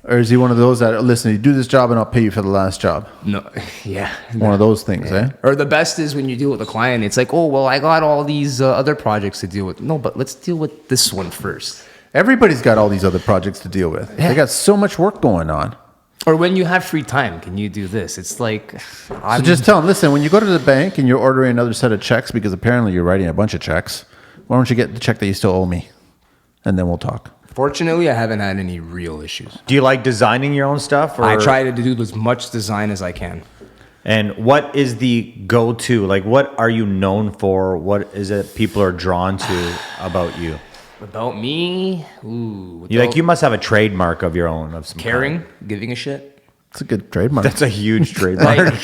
Or is he one of those that, listen, you do this job and I'll pay you for the last job? No, yeah. One of those things, eh? Or the best is when you deal with a client, it's like, oh, well, I got all these other projects to deal with. No, but let's deal with this one first. Everybody's got all these other projects to deal with. Yeah. They got so much work going on. Or when you have free time, can you do this? It's like, So just tell them, listen, when you go to the bank and you're ordering another set of checks, because apparently you're writing a bunch of checks, why don't you get the check that you still owe me? And then we'll talk. Fortunately, I haven't had any real issues. Do you like designing your own stuff? Or? I try to do as much design as I can. And what is the go-to? Like, what are you known for? What is it people are drawn to about you? About me? Ooh. You must have a trademark of your own of some Caring, kind. giving a shit. It's a good trademark. That's a huge trademark. Like,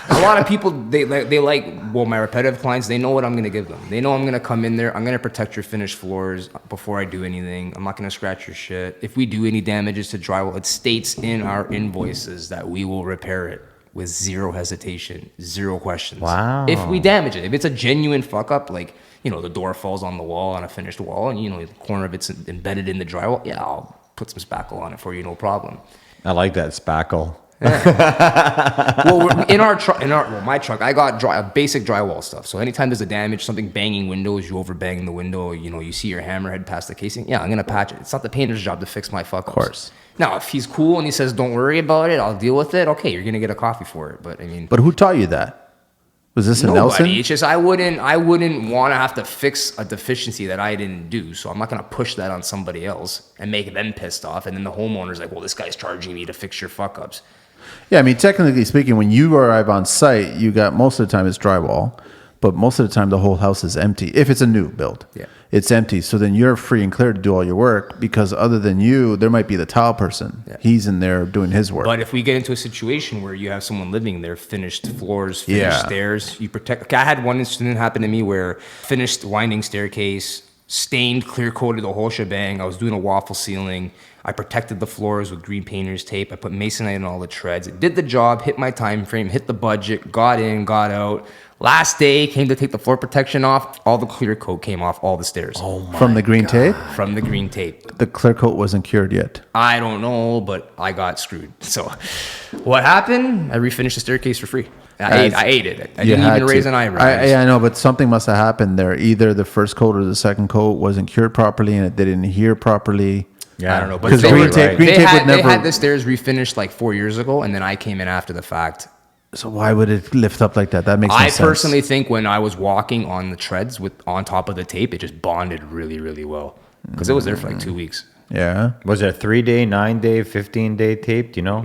a lot of people, they like, well, my repetitive clients, they know what I'm going to give them. They know I'm going to come in there. I'm going to protect your finished floors before I do anything. I'm not going to scratch your shit. If we do any damages to drywall, it states in our invoices that we will repair it with 0 hesitation, 0 questions. Wow. If we damage it, if it's a genuine fuck up, like, the door falls on the wall on a finished wall and, the corner of it's embedded in the drywall, yeah, I'll put some spackle on it for you, no problem. I like that spackle. Well, my truck, I got basic drywall stuff. So anytime there's a damage, something banging windows, you overbang the window, you see your hammerhead past the casing. Yeah, I'm gonna patch it. It's not the painter's job to fix my fuck ups. Of course. Now, if he's cool and he says, "Don't worry about it, I'll deal with it," okay, you're gonna get a coffee for it. But I mean, But who taught you that? Was this a nobody. Nelson? It's just I wouldn't want to have to fix a deficiency that I didn't do. So I'm not gonna push that on somebody else and make them pissed off. And then the homeowner's like, "Well, this guy's charging me to fix your fuck ups." Yeah, I mean, technically speaking, when you arrive on site, you got most of the time it's drywall, but most of the time the whole house is empty. If it's a new build, Yeah. it's empty. So then you're free and clear to do all your work, because other than you, there might be the tile person. Yeah. He's in there doing his work. But if we get into a situation where you have someone living there, finished floors, finished Yeah. stairs, you protect. Okay, I had one incident happen to me where finished winding staircase, stained, clear coated the whole shebang. I was doing a waffle ceiling. I protected the floors with green painter's tape. I put masonite in all the treads. It did the job, hit my time frame, hit the budget, got in, got out. Last day, came to take the floor protection off. All the clear coat came off all the stairs. From the green tape, From the green tape. the clear coat wasn't cured yet. I don't know, but I got screwed. So what happened? I refinished the staircase for free. I ate it. I You didn't had even raise to. an eyebrow. I know, but something must have happened there. Either the first coat or the second coat wasn't cured properly, and it didn't adhere properly. Yeah. I don't know, but Because they green were- tape they would had, never. They had the stairs refinished like 4 years ago, and then I came in after the fact. So why would it lift up like that? That makes no I sense. personally think when I was walking on the treads on top of the tape, it just bonded really, really well because it was there for like 2 weeks. Yeah. Was it a 3-day, 9-day, 15-day tape? Do you know?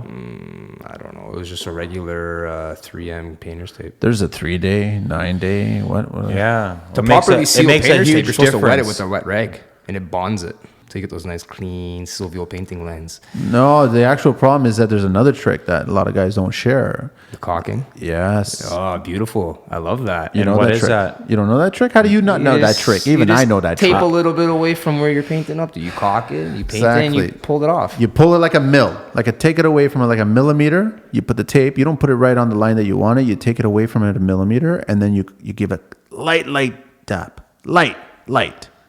I don't know. It was just a regular 3M painter's tape. There's a 3-day, 9-day. What? Yeah. To It makes properly a- seal it makes a painter's tape, huge you're supposed to wet it difference. with a wet rag, and it bonds it. So you get those nice, clean Silvio painting lines. No, the actual problem is that there's another trick that a lot of guys don't share. The caulking. Yes. Oh, beautiful. I love that. You know what that is trick? that? You don't know that trick? How do you not know that Yes, trick? you Even just I know that tape trick. a little bit away from where you're painting up. Do you caulk it? You paint it and you Exactly. pull it off. You pull it like a mill, take it away from it like a millimeter. You put the tape. You don't put it right on the line that you want it. You take it away from it a millimeter, and then you give it light tap, light.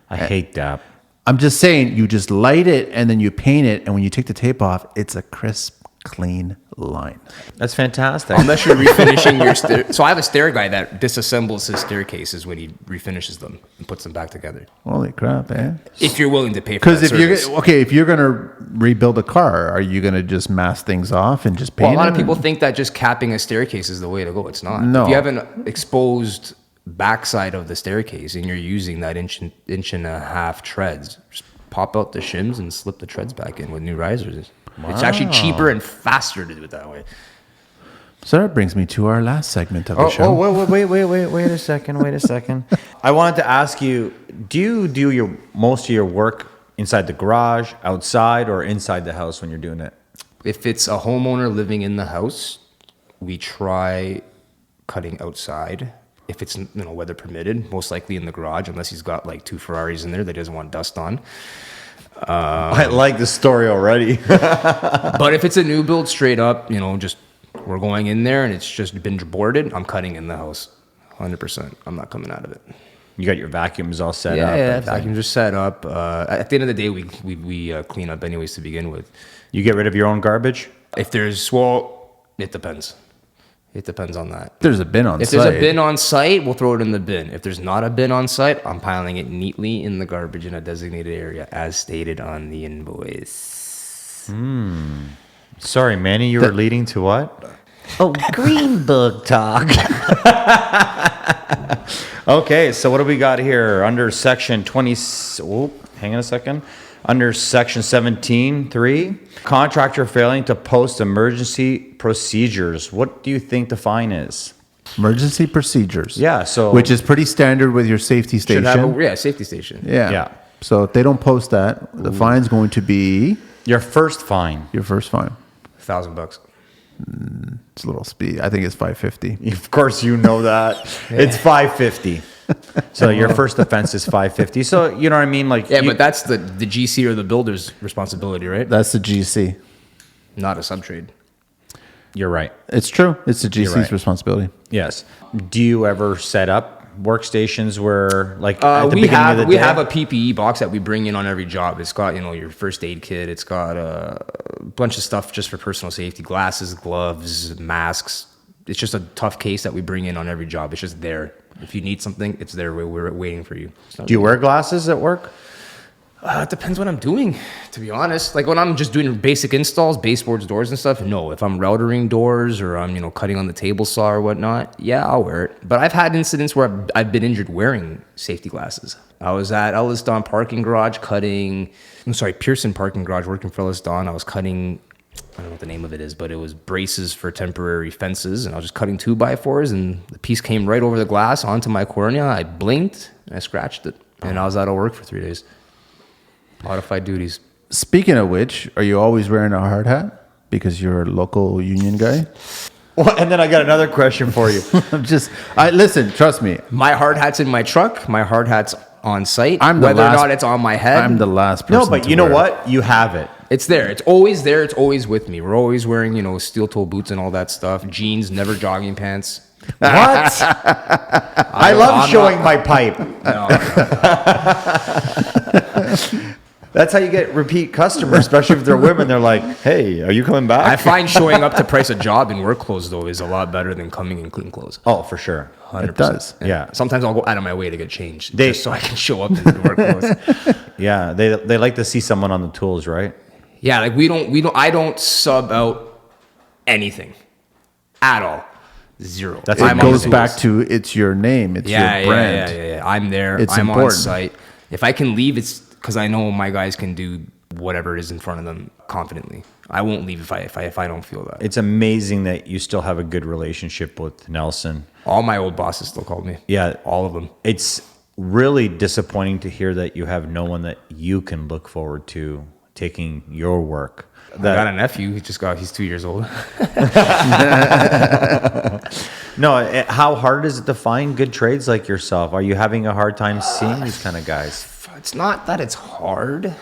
I hate that. I'm just saying, you just light it and then you paint it, and when you take the tape off, it's a crisp, clean line. That's fantastic. Unless you're refinishing your stair. So I have a stair guy that disassembles his staircases when he refinishes them and puts them back together. Holy crap, eh? If you're willing to pay for Because that service. if you're gonna rebuild a car, are you gonna just mask things off and just paint Well, a lot it? of people think that just capping a staircase is the way to go. It's not. No. If you have an exposed backside of the staircase and you're using that inch and a half treads, just pop out the shims and slip the treads back in with new risers. It's actually cheaper and faster to do it that way. So that brings me to our last segment of the show. Wait a second. I wanted to ask you, do you do your most of your work inside the garage, outside, or inside the house when you're doing it? If it's a homeowner living in the house, we try cutting outside. If it's weather permitted, most likely in the garage, unless he's got like 2 Ferraris in there that he doesn't want dust on. I like the story already. But if it's a new build, straight up, just we're going in there and it's just been boarded, I'm cutting in the house, 100%. I'm not coming out of it. You got your vacuums all set up. Yeah, and vacuums are set up. At the end of the day, we clean up anyways to begin with. you get rid of your own garbage? If it depends. It depends on that. There's a bin on If site. there's a bin on site, we'll throw it in the bin. If there's not a bin on site, I'm piling it neatly in the garbage in a designated area, as stated on the invoice. Sorry, Manny, you were leading to what? Oh, green book talk. Okay, so what do we got here? Under section 20, hang on a second. Under section 17.3, contractor failing to post emergency procedures. What do you think the fine is? Emergency procedures. Yeah, so which is pretty standard with your safety Should station. have a safety station. yeah. Yeah. So if they don't post that, the fine's going to be your first fine. your first fine. $1,000. It's a little speed. I think it's $550. Of course, you know that. It's $550. So your first offense is $550. So you know what I mean? Yeah, but that's the GC or the builder's responsibility, right? That's the GC. Not a subtrade. You're right. It's true. It's the GC's right. responsibility. Yes. Do you ever set up workstations where, like, at the We beginning have of the day? a PPE box that we bring in on every job. It's got your first aid kit. It's got a bunch of stuff just for personal safety: glasses, gloves, masks. It's just a tough case that we bring in on every job. It's just there. If you need something, it's there. We're waiting for you. Do you wear glasses at work? It depends what I'm doing, to be honest. Like when I'm just doing basic installs, baseboards, doors and stuff, no. If I'm routering doors or I'm, cutting on the table saw or whatnot, yeah, I'll wear it. But I've had incidents where I've been injured wearing safety glasses. I was at Ellis Don Parking Garage Pearson Parking Garage working for Ellis Don. I was cutting, I don't know what the name of it is, but it was braces for temporary fences. And I was just cutting 2x4s and the piece came right over the glass onto my cornea. I blinked and I scratched it. And I was out of work for 3 days. Modified duties. Speaking of which, are you always wearing a hard hat because you're a local union guy? Well, and then I got another question for you. Listen, trust me. My hard hat's in my truck. My hard hat's on site. I'm the Whether last- or not it's on my head. I'm the last person. No, but to you know wear it. what? You have it. It's there. It's always there. It's always with me. We're always wearing, steel toe boots and all that stuff. Jeans, never jogging pants. What? I love showing my pipe. No. That's how you get repeat customers, especially if they're women. They're like, "Hey, are you coming back?" I find showing up to price a job in work clothes, though, is a lot better than coming in clean clothes. Oh, for sure. 100%. It does. Yeah. Sometimes I'll go out of my way to get changed just so I can show up in work clothes. Yeah, they like to see someone on the tools, right? Yeah, like I don't sub out anything at all. Zero. That's It I'm on goes the back tools. to it's your name, it's your brand. Yeah. I'm there. It's I'm on important. site. If I can leave, it's because I know my guys can do whatever is in front of them confidently. I won't leave if I don't feel that. It's amazing that you still have a good relationship with Nelson. All my old bosses still called me. Yeah. All of them. It's really disappointing to hear that you have no one that you can look forward to taking your work. I got a nephew. He's 2 years old. No, how hard is it to find good trades like yourself? Are you having a hard time seeing these kind of guys? It's not that it's hard.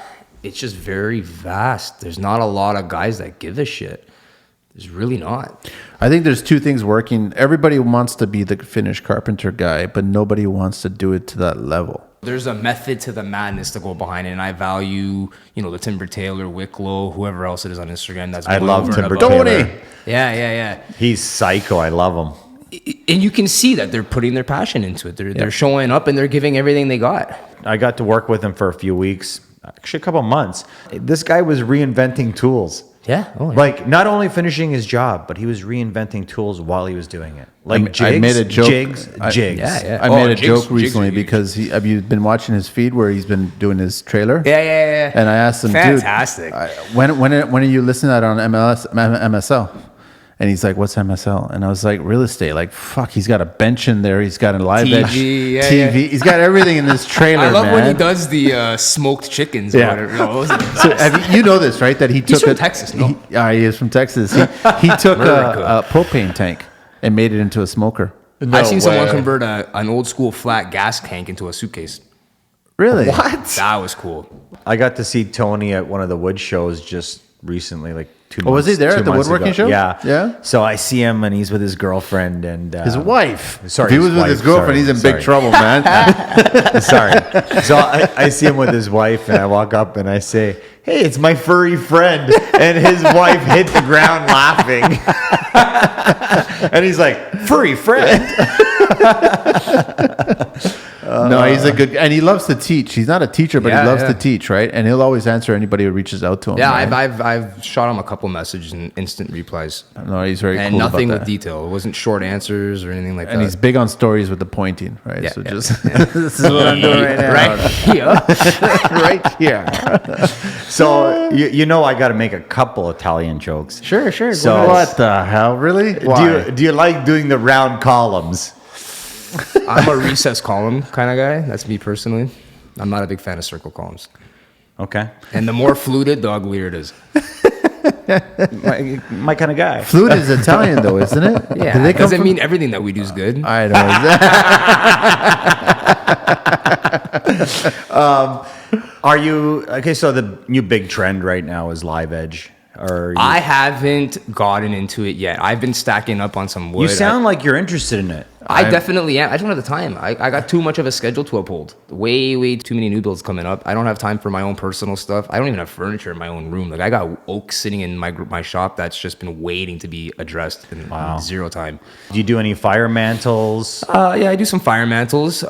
It's just very vast. There's not a lot of guys that give a shit. There's really not. I think there's two things working. Everybody wants to be the finished carpenter guy, but nobody wants to do it to that level. There's a method to the madness to go behind it, and I value, the Timber Taylor, Wicklow, whoever else it is on Instagram. I love Timber Taylor. Taylor. Yeah. He's psycho. I love him. And you can see that they're putting their passion into it. They're showing up and they're giving everything they got. I got to work with him for a few weeks, actually a couple months. This guy was reinventing tools. Yeah. Oh, yeah. Like not only finishing his job, but he was reinventing tools while he was doing it. Like jigs, I made a joke. jigs. Yeah. I made a jigs joke recently are huge. because have you been watching his feed where he's been doing his trailer? Yeah. And I asked him, fantastic. dude, when are you listening to that on MSL? And he's like, what's MSL? And I was like, real estate. Like, fuck, he's got a bench in there. He's got a live edge TV. TV. He's got everything in this trailer, I love man. when he does the smoked chickens or whatever. So you know this, right? That he took from Texas, no? He is from Texas. He took a propane tank and made it into a smoker. I've seen someone convert an old school flat gas tank into a suitcase. Really? What? That was cool. I got to see Tony at one of the wood shows just recently, like 2 months. Oh, was he there at the months woodworking ago. show? Yeah. Yeah? So I see him and he's with his girlfriend and His wife. Sorry, If he his was with wife, his girlfriend, sorry, he's in sorry. big trouble, man. Sorry. So I see him with his wife and I walk up and I say, hey, it's my furry friend. And his wife hit the ground laughing. And he's like, furry friend? No, he's a good, and he loves to teach. He's not a teacher, but he loves to teach, right? And he'll always answer anybody who reaches out to him. Yeah, right? I've shot him a couple messages and instant replies. No, he's very And cool nothing about with that. detail. It wasn't short answers or anything like And that. he's big on stories with the pointing, right? Yeah, So yeah, just this is what I'm doing right now, right here. right here. So I got to make a couple Italian jokes. Sure. So What the hell, really? Why? Do you like doing the round columns? I'm a recess column kind of guy. That's me personally. I'm not a big fan of circle columns. Okay. And the more fluted, the uglier it is. My kind of guy. Flute is Italian, though, isn't it? Yeah, Do they come doesn't from? mean everything that we do is good. I know. Are you okay? So the new big trend right now is live edge. Or I haven't gotten into it yet. I've been stacking up on some wood. you sound like you're interested in it. I definitely am. I don't have the time. I got too much of a schedule to uphold. Way too many new builds coming up. I don't have time for my own personal stuff. I don't even have furniture in my own room. Like I got oak sitting in my shop that's just been waiting to be addressed in zero time. Do you do any fire mantles? Yeah, I do some fire mantles.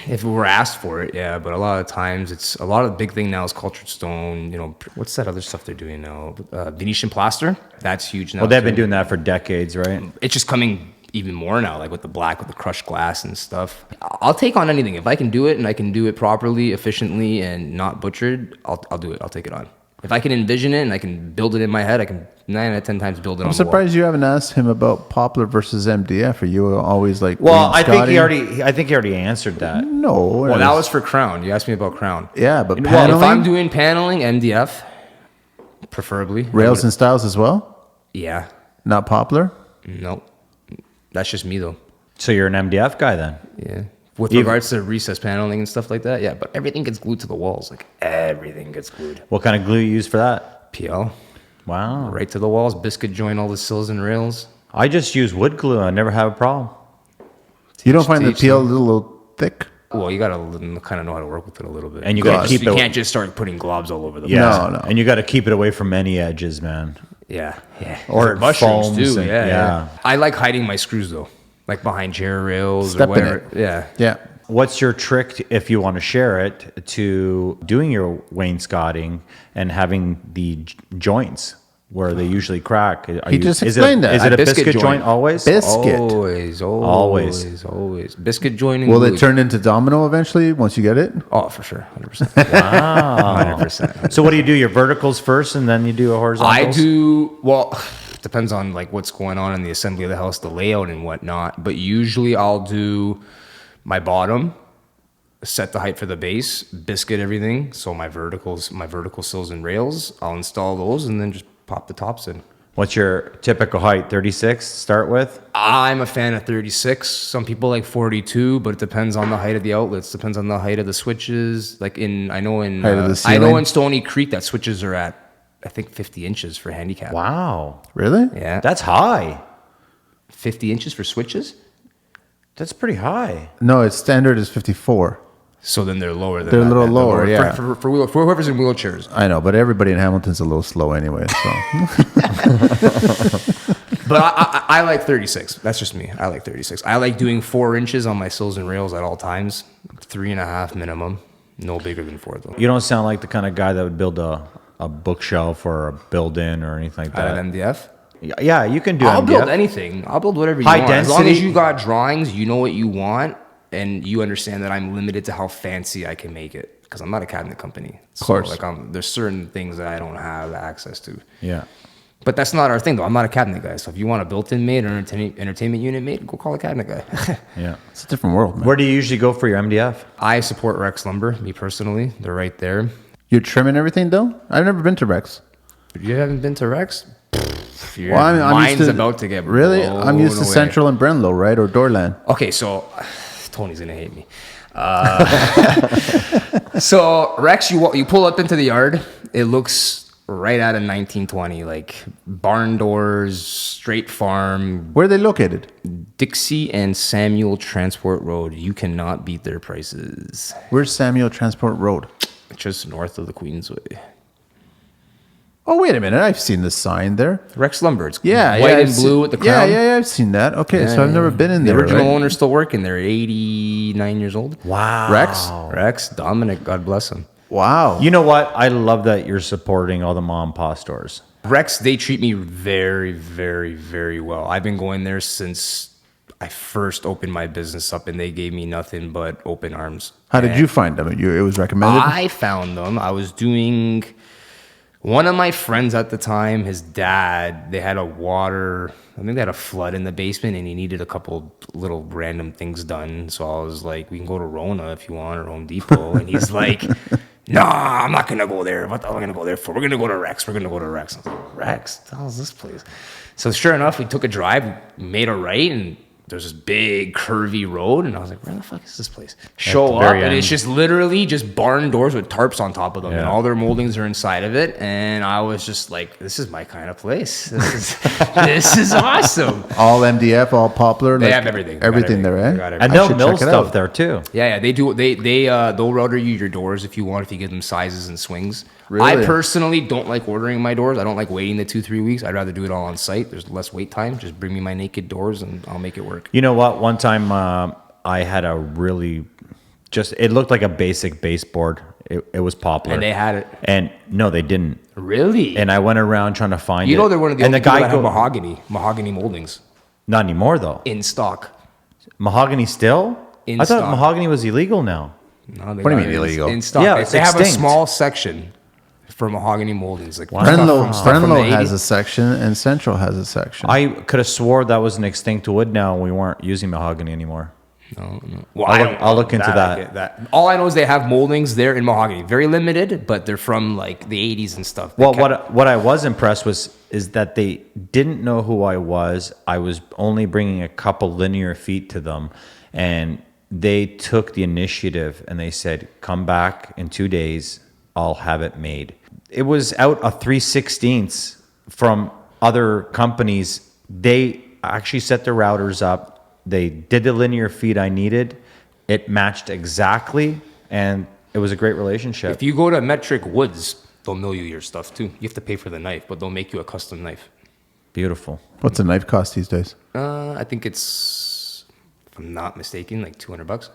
If we're asked for it, yeah. But a lot of times, a lot of the big thing now is cultured stone. What's that other stuff they're doing now? Venetian plaster. That's huge now. Well, they've too. been doing that for decades, right? It's just coming even more now, like with the black, with the crushed glass and stuff. I'll take on anything. If I can do it and I can do it properly, efficiently, and not butchered, I'll do it. I'll take it on. If I can envision it and I can build it in my head, I can 9 out of 10 times build it on I'm the wall. surprised you haven't asked him about poplar versus MDF. Are you always like? Well, I think he wainscoting? already answered that. No. Well, that was for crown. You asked me about crown. Yeah, but Well, paneling, if I'm doing paneling, MDF, preferably. rails and styles as well. Yeah. Not poplar. Nope. That's just me though. So you're an MDF guy then? Yeah. With Even- regards to recess paneling and stuff like that, yeah. But everything gets glued to the walls. Like everything gets glued. What kind of glue you use for that? PL. Wow. Right to the walls. Biscuit join all the sills and rails. I just use wood glue. I never have a problem. You don't find the Teach peel a them. little thick? Well, you gotta kind of know how to work with it a little bit. And you gotta keep You it. can't just start putting globs all over the Yeah. place. No. And you got to keep it away from any edges, man. Yeah. Or it mushrooms foams too. and- Yeah, yeah. I like hiding my screws though, like behind chair rails Step or in whatever. it. Yeah. Yeah. What's your trick, if you want to share it, to doing your wainscoting and having the joints? where they usually crack? He just explained that. Is it a Biscuit biscuit joint joint. always? Biscuit. Always. Biscuit joining. Will glued. it turn into domino eventually once you get it? Oh, for sure. 100%. Wow. 100%. So what do you do? Your verticals first, and then you do a horizontal. I do, well, depends on like what's going on in the assembly of the house, the layout and whatnot. But usually I'll do my bottom, set the height for the base, biscuit everything. So my vertical sills and rails, I'll install those and then just pop the tops in. What's your typical height? 36 start with? I'm a fan of 36. Some people like 42, but it depends on the height of the outlets. Depends on the height of the switches. Like I know in Stony Creek that switches are at, I think 50 inches for handicap. Wow. Really? Yeah. That's high. 50 inches for switches? That's pretty high. No, its standard is 54. So then they're lower than They're a that, little then. lower, yeah. For whoever's in wheelchairs. I know, but everybody in Hamilton's a little slow anyway. So But I like 36. That's just me. I like 36. I like doing 4 inches on my sills and rails at all times. 3.5 minimum. No bigger than 4 though. You don't sound like the kind of guy that would build a bookshelf or a build-in or anything like that. Out of MDF? Yeah, you can do I'll MDF. build anything. I'll build whatever you High want. As long density? as you got drawings, you know what you want, and you understand that I'm limited to how fancy I can make it. Because I'm not a cabinet company. Of course. So like there's certain things that I don't have access to. Yeah. But that's not our thing, though. I'm not a cabinet guy. So if you want a built-in made or entertainment unit made, go call a cabinet guy. Yeah. it's a different world, man. Where do you usually go for your MDF? I support Rex Lumber, me personally. They're right there. You're trimming everything though? I've never been to Rex. You haven't been to Rex? Your I'm mind's used to, about to get really. blown I'm used to away. Central and Brenlow, right, or Doorland. Okay, so Tony's gonna hate me. So Rex, you pull up into the yard. It looks right out of 1920, like barn doors, straight farm. Where are they located? Dixie and Samuel Transport Road. You cannot beat their prices. Where's Samuel Transport Road? Just north of the Queensway. Oh, wait a minute. I've seen the sign there. Rex Lumber. It's Yeah, white I've and blue with the crown. Yeah, I've seen that. Okay, so I've never been in The there. original right? owner's still working there, 89 years old. Wow. Rex? Rex, Dominic, God bless him. Wow. You know what? I love that you're supporting all the mom and pop stores. Rex, they treat me very, very, very well. I've been going there since I first opened my business up, and they gave me nothing but open arms. How did you find them? It was recommended? I found them. I was doing... One of my friends at the time, his dad, they had a flood in the basement, and he needed a couple little random things done. So I was like, we can go to Rona if you want, or Home Depot. And he's like, nah, I'm not going to go there. What the hell am I going to go there for? We're going to go to Rex. I was like, Rex? What the hell is this place? So sure enough, we took a drive, made a right, and there's this big curvy road, and I was like, where the fuck is this place? Show up, and it's just literally just barn doors with tarps on top of them, and all their moldings are inside of it. And I was just like, this is my kind of place. This is awesome. All MDF, all poplar. They have everything. Everything there, eh? They got And everything. they'll mill check it stuff out. there too. Yeah, they do. They'll router you your doors if you want, if you give them sizes and swings. Really? I personally don't like ordering my doors. I don't like waiting the 2-3 weeks. I'd rather do it all on site. There's less wait time. Just bring me my naked doors and I'll make it work. You know what? One time I had a really it looked like a basic baseboard. It was poplar. And they had it. And no, they didn't. Really? And I went around trying to find it. You know they're one of the and only the people guy that have mahogany moldings Not anymore though. in stock. Mahogany still? In I thought stock. mahogany was illegal now. No, What do you mean illegal? In stock. Yeah, they, it's they have a extinct. small section for mahogany moldings. Like Brenlow has a section, and Central has a section. I could have swore that was an extinct wood now. We weren't using mahogany anymore. No. Well, I'll look into I that. get that. All I know is they have moldings there in mahogany. Very limited, but they're from like the 80s and stuff. They Well, kept- what I was impressed is that they didn't know who I was. I was only bringing a couple linear feet to them, and they took the initiative and they said, "Come back in 2 days. I'll have it made." It was out a 3/16 from other companies. They actually set their routers up. They did the linear feet I needed. It matched exactly, and it was a great relationship. If you go to Metric Woods, they'll mill you your stuff too. You have to pay for the knife, but they'll make you a custom knife. Beautiful. What's a knife cost these days? I think it's, if I'm not mistaken, like $200.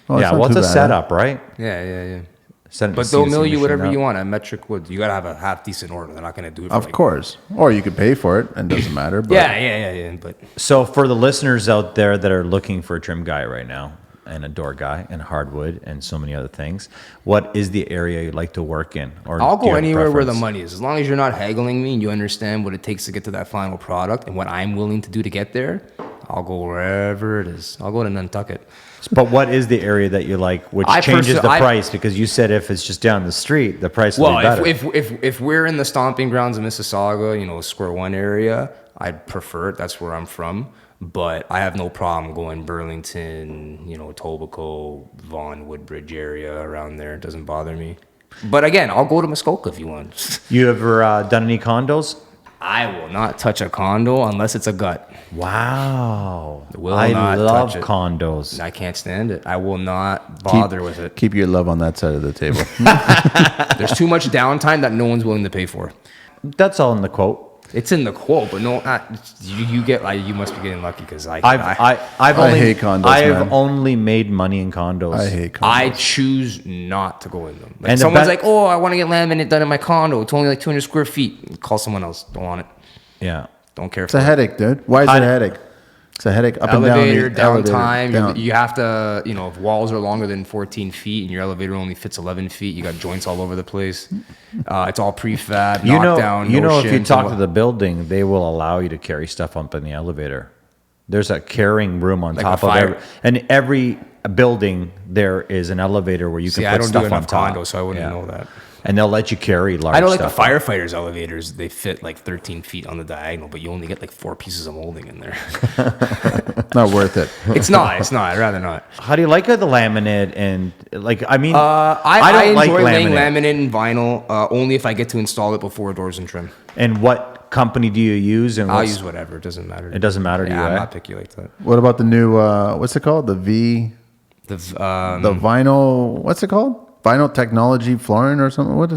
Oh, Yeah, not what's too a bad, eh? setup, right? Yeah. But they'll mill you whatever you want at metric wood. You gotta have a half decent order. They're not gonna do it. Of course, or you could pay for it, and it doesn't matter. But Yeah. But So for the listeners out there that are looking for a trim guy right now, and a door guy, and hardwood, and so many other things, what is the area you'd like to work in? Or I'll do you go have a anywhere where the preference? money is, as long as you're not haggling me and you understand what it takes to get to that final product and what I'm willing to do to get there. I'll go wherever it is. I'll go to Nantucket. But what is the area that you like, which changes the price? Because you said if it's just down the street, the price will be better. If we're in the stomping grounds of Mississauga, Square One area, I'd prefer it. That's where I'm from. But I have no problem going Burlington, Etobicoke, Vaughan, Woodbridge area around there. It doesn't bother me. But again, I'll go to Muskoka if you want. You ever done any condos? I will not touch a condo unless it's a gut. Wow. I love condos. I can't stand it. I will not bother with it. keep your love on that side of the table. There's too much downtime that no one's willing to pay for. That's all in the quote. It's in the quote, but no, you must be getting lucky because I I hate condos, I've man. only made money in condos. I hate condos. I choose not to go in them. Like And the someone's be- like, "Oh, I want to get laminate done in my condo. It's only like 200 square feet." Call someone else. Don't want it. Yeah. Don't care. It's a headache, dude. Why is it a headache? It's a headache. Up Elevator, and down. downtime. Down. You have to, if walls are longer than 14 feet and your elevator only fits 11 feet, you got joints all over the place. It's all prefab, knockdown. If you talk to the building, they will allow you to carry stuff up in the elevator. There's a carrying room on Like top a of fire- every building. There is an elevator where you can I put don't stuff do on enough top. condos, so I wouldn't know that. And they'll let you carry large. I know, like the stuff up. firefighters' elevators, they fit like 13 feet on the diagonal, but you only get like 4 pieces of molding in there. Not worth it. It's not. I'd rather not. How do you like the laminate and like? I mean, I don't like enjoy laying laminate. laminate and vinyl only if I get to install it before doors and trim. And what company do you use? And I'll what's- use whatever. It doesn't matter. It doesn't matter to you. I'm eh? not picky like that. What about the new? What's it called? The vinyl. What's it called? Vinyl technology flooring or something. What?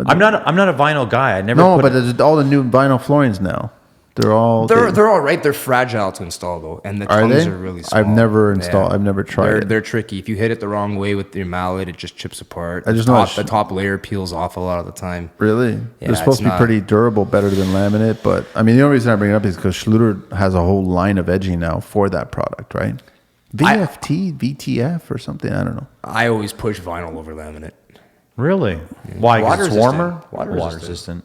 I'm not a vinyl guy. I never. No, put but there's all the new vinyl floorings now. They're all. They're all right. They're fragile to install though, and the Are tongues they? are really small. I've never installed. I've never tried it. They're tricky. If you hit it the wrong way with your mallet, it just chips apart. I just know the top layer peels off a lot of the time. Really? Yeah, They're supposed it's to be not- pretty durable, better than laminate. But I mean, the only reason I bring it up is because Schluter has a whole line of edging now for that product, right? VFT, VTF, or something. I don't know. I always push vinyl over laminate. Really? Why? 'Cause Water it's warmer. resistant. Water resistant.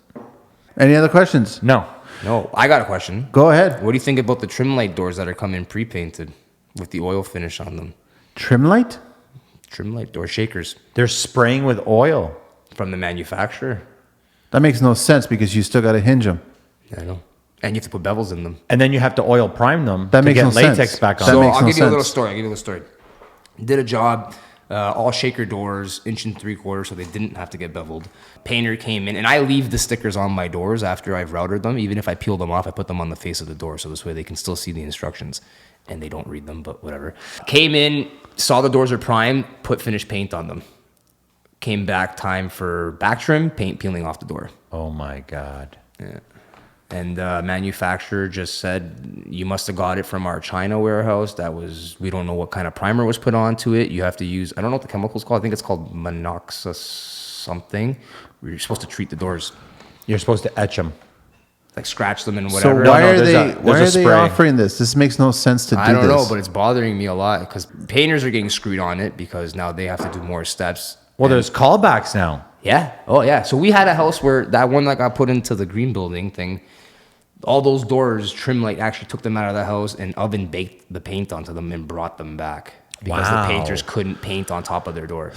Any other questions? No. No, I got a question. Go ahead. What do you think about the trim light doors that are coming pre-painted with the oil finish on them? Trim light? Trim light door shakers They're spraying with oil. from the manufacturer. That makes no sense because you still got to hinge them. I know. And you have to put bevels in them. And then you have to oil prime them That to makes get no latex sense. back on. That So makes I'll no give you a little sense. story. Did a job, all shaker doors, 1.75 inches, so they didn't have to get beveled. Painter came in, and I leave the stickers on my doors after I've routed them. Even if I peel them off, I put them on the face of the door, so this way they can still see the instructions. And they don't read them, but whatever. Came in, saw the doors are primed, put finished paint on them. Came back, time for back trim, paint peeling off the door. Oh my God. Yeah. And manufacturer just said, you must have got it from our China warehouse. We don't know what kind of primer was put onto it. You have to use, I don't know what the chemical's called. I think it's called monoxus something. You're supposed to treat the doors, You're supposed to etch them. like scratch them and So whatever. why No, are there's they? a- Why are there's a they spray. offering this? This makes no sense to do I don't this. know, but it's bothering me a lot because painters are getting screwed on it because now they have to do more steps. Well, there's callbacks now. Yeah. Oh, yeah. So we had a house where that one that got put into the green building thing, all those doors, trim light actually took them out of the house and oven baked the paint onto them and brought them back because Wow. the painters couldn't paint on top of their door.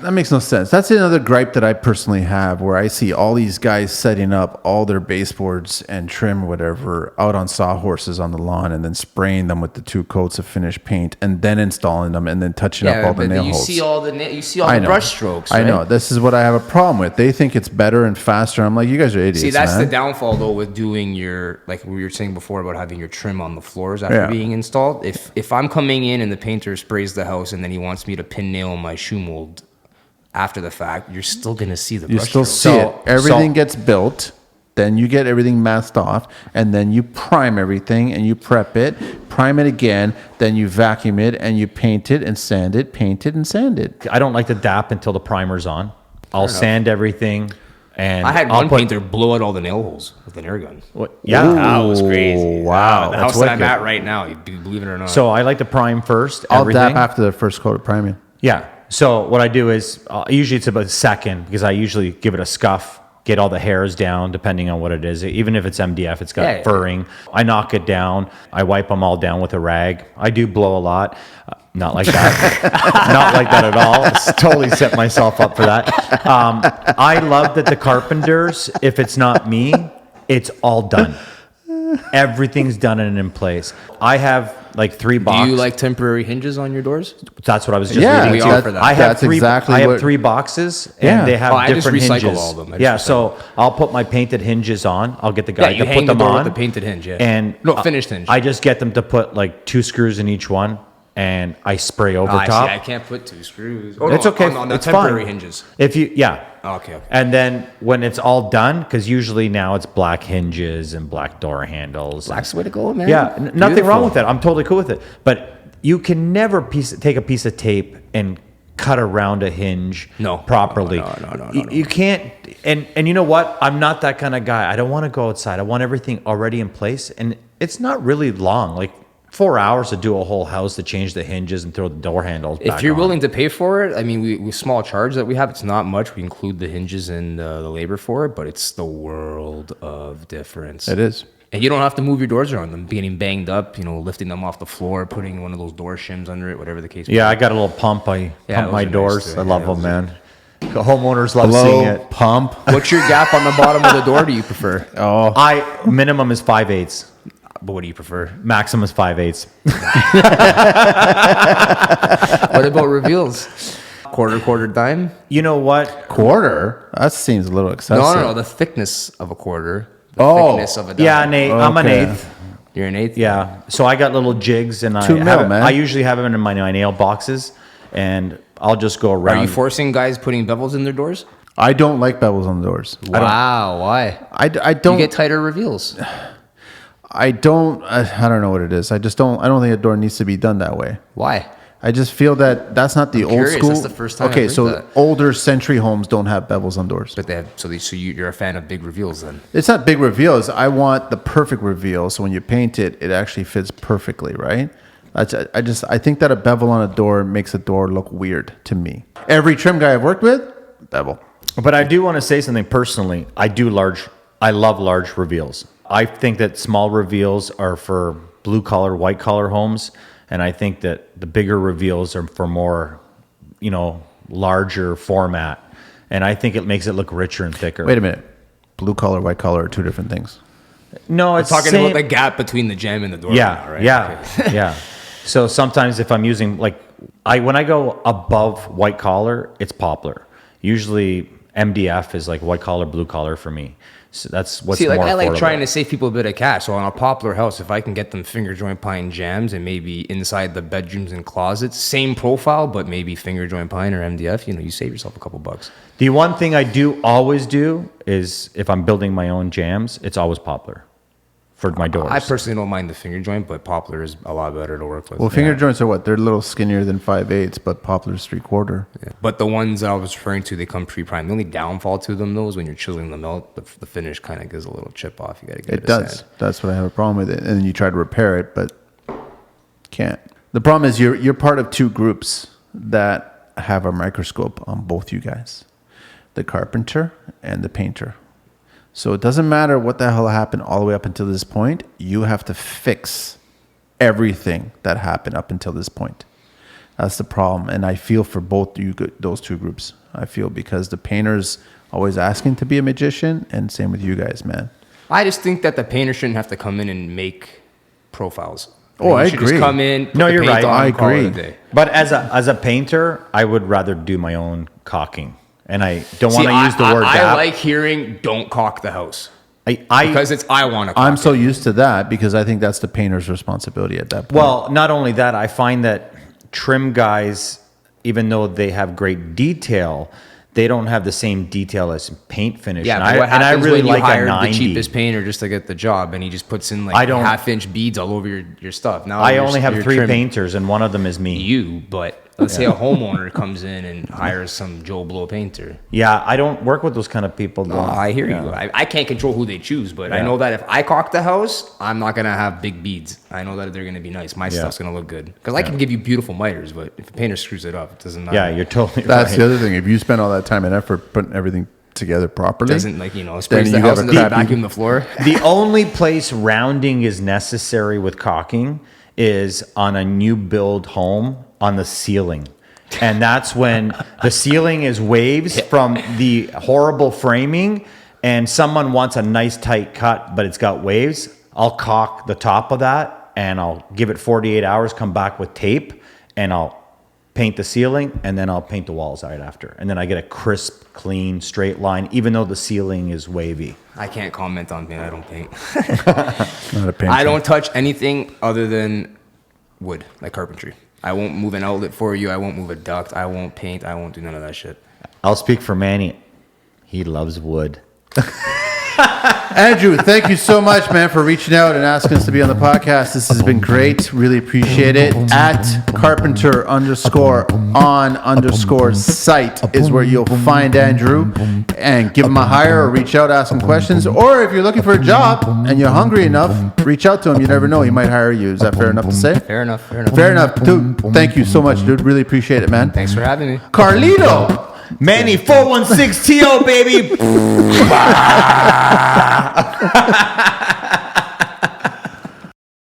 That makes no sense. That's another gripe that I personally have where I see all these guys setting up all their baseboards and trim or whatever out on sawhorses on the lawn and then spraying them with the 2 coats of finished paint and then installing them and then touching up all the but nail you holes. see all the you see all I the know. brush strokes. I Right? know. This is what I have a problem with. They think it's better and faster. I'm like, you guys are idiots, See, that's man. the downfall though with doing your, like we were saying before about having your trim on the floors after Yeah. being installed. If I'm coming in and the painter sprays the house and then he wants me to pin nail my shoe mold after the fact, you're still gonna see the You brush still strokes. see it. Everything gets built. Then you get everything masked off, and then you prime everything, and you prep it, prime it again, then you vacuum it, and you paint it and sand it, paint it and sand it. I don't like to dap until the primer's on. I'll sand everything, and I had I'll one painter blow out all the nail holes with an air gun. Yeah, That was crazy. Wow, The that's house that I'm wicked. at right now, you believe it or not. So I like to prime first. I'll everything. dap after the first coat of priming. Yeah. So what I do is usually it's about a second because I usually give it a scuff, get all the hairs down, depending on what it is. Even if it's MDF, it's got furring. I knock it down. I wipe them all down with a rag. I do blow a lot. Not like that. Not like that at all. Totally set myself up for that. I love that the carpenters, if it's not me, it's all done. Everything's done and in place. I have like 3 do boxes. you like temporary hinges on your doors? That's what I was just Yeah, reading. we to. offer that. I have That's three. exactly I have what- 3 boxes, Yeah. and they have Oh, I just different recycle hinges. all of them. I just Yeah, recycle. so I'll put my painted hinges on. I'll get the guy Yeah, you to hang put them the door on with the painted hinge, yeah. and No, finished hinge. I just get them to put like 2 screws in each one, and I spray over top. I can't put 2 screws. Oh, It's no, okay. On the It's temporary fine. hinges. If you, yeah. Okay. And then when it's all done, because usually now it's black hinges and black door handles. Black's the way to go, man. Yeah, nothing wrong Beautiful. with that. I'm totally cool with it. But you can never take a piece of tape and cut around a hinge properly. No. You can't. And you know what? I'm not that kind of guy. I don't want to go outside. I want everything already in place. And it's not really long. Like 4 hours to do a whole house to change the hinges and throw the door handles back If you're on. willing to pay for it, I mean, we small charge that we have, it's not much. We include the hinges and the labor for it, but it's the world of difference. It is. And you don't have to move your doors around them, getting banged up, lifting them off the floor, putting one of those door shims under it, whatever the case may Yeah, I be. got a little pump. I pump those my are nice doors. too. I love Yeah, them, those man. The homeowners love Blow, seeing it. pump. What's your gap on the bottom of the door do you prefer? Minimum is 5/8. But what do you prefer? Maximum is 5/8. What about reveals? Quarter, dime? You know what? Quarter? That seems a little excessive. No, the thickness of a quarter. The Oh. thickness of a dime. Yeah, I'm an Okay. eighth. You're an eighth? Yeah. So I got little jigs, and 2 mil, man. I usually have them in my nail boxes, and I'll just go around. Are you forcing guys putting bevels in their doors? I don't like bevels on the doors. Wow, why? I You don't. get tighter reveals. I don't know what it is. I don't think a door needs to be done that way. Why? I just feel that that's not the old curious. school. That's the first time I've Okay, heard so that. older century homes don't have bevels on doors. But they have, so you're a fan of big reveals then? It's not big reveals. I want the perfect reveal. So when you paint it, it actually fits perfectly, right? I think that a bevel on a door makes a door look weird to me. Every trim guy I've worked with, bevel. But I do want to say something personally. I love large reveals. I think that small reveals are for blue collar, white collar homes. And I think that the bigger reveals are for more, larger format. And I think it makes it look richer and thicker. Wait a minute. Blue collar, white collar are 2 different things. No, it's Talking same. about the gap between the gem and the door. Yeah, now, right? yeah, Okay. yeah. So sometimes if I'm using when I go above white collar, it's poplar. Usually MDF is like white collar, blue collar for me. So that's what's See, more I like affordable. trying to save people a bit of cash. So on a poplar house, if I can get them finger joint pine jams and maybe inside the bedrooms and closets, same profile, but maybe finger joint pine or MDF, you save yourself a couple bucks. The one thing I do always do is if I'm building my own jams, it's always poplar for my doors. I personally don't mind the finger joint, but poplar is a lot better to work with. Well, finger joints are what? They're a little skinnier than 5/8, but poplar's 3/4. Yeah. But the ones that I was referring to, they come pre-primed. The only downfall to them, though, is when you're chiseling them out, the finish kind of gives a little chip off. You got to give it It does. That's what I have a problem with it. And then you try to repair it, but can't. The problem is you're part of 2 groups that have a microscope on both you guys, the carpenter and the painter. So it doesn't matter what the hell happened all the way up until this point. You have to fix everything that happened up until this point. That's the problem. And I feel for both those 2 groups. I feel because the painter's always asking to be a magician, and same with you guys, man. I just think that the painter shouldn't have to come in and make profiles. Oh, I You should agree. just come in, put No, the you're paint right. on, I and call it a agree. day. But as a painter, I would rather do my own caulking. And I don't want See, to use the word I gap. like hearing "don't caulk the house" I because I want to. I'm so used to that because I think that's the painter's responsibility at that point. Well, not only that, I find that trim guys, even though they have great detail, they don't have the same detail as paint finish. Yeah, and but I, what and I happens really when you like a hire 90. the cheapest painter just to get the job, and he just puts in like I don't- half-inch beads all over your stuff? Now I you're- only have you're 3 trimming painters, and one of them is me. You, but let's say a homeowner comes in and hires some Joe Blow painter. Yeah, I don't work with those kind of people. Though. I hear Yeah. you. I can't control who they choose, but I Yeah. know that if I caulk the house, I'm not gonna have big beads. I know that they're gonna be nice. My stuff's gonna look good because I can give you beautiful miters, but if a painter screws it up, it doesn't matter. Yeah, you're totally That's right. the other thing. If you spend all that time and effort putting everything together properly, doesn't sprays you the house have and a doesn't crappy- vacuum the floor. The only place rounding is necessary with caulking is on a new build home on the ceiling. And that's when the ceiling is waves from the horrible framing and someone wants a nice tight cut, but it's got waves. I'll caulk the top of that and I'll give it 48 hours, come back with tape, and I'll paint the ceiling, and then I'll paint the walls right after. And then I get a crisp, clean, straight line, even though the ceiling is wavy. I can't comment on paint. I don't paint. not a paint. I don't touch anything other than wood, like carpentry. I won't move an outlet for you. I won't move a duct. I won't paint. I won't do none of that shit. I'll speak for Manny. He loves wood. Andrew, thank you so much, man, for reaching out and asking us to be on the podcast. This has been great. Really appreciate it. At Carpenter_on_site is where you'll find Andrew, and give him a hire or reach out, ask him questions. Or if you're looking for a job and you're hungry enough, reach out to him. You never know. He might hire you. Is that fair enough to say? Fair enough. Fair enough. Fair enough. Dude, thank you so much, dude. Really appreciate it, man. Thanks for having me. Carlito. Manny 416 TO, baby.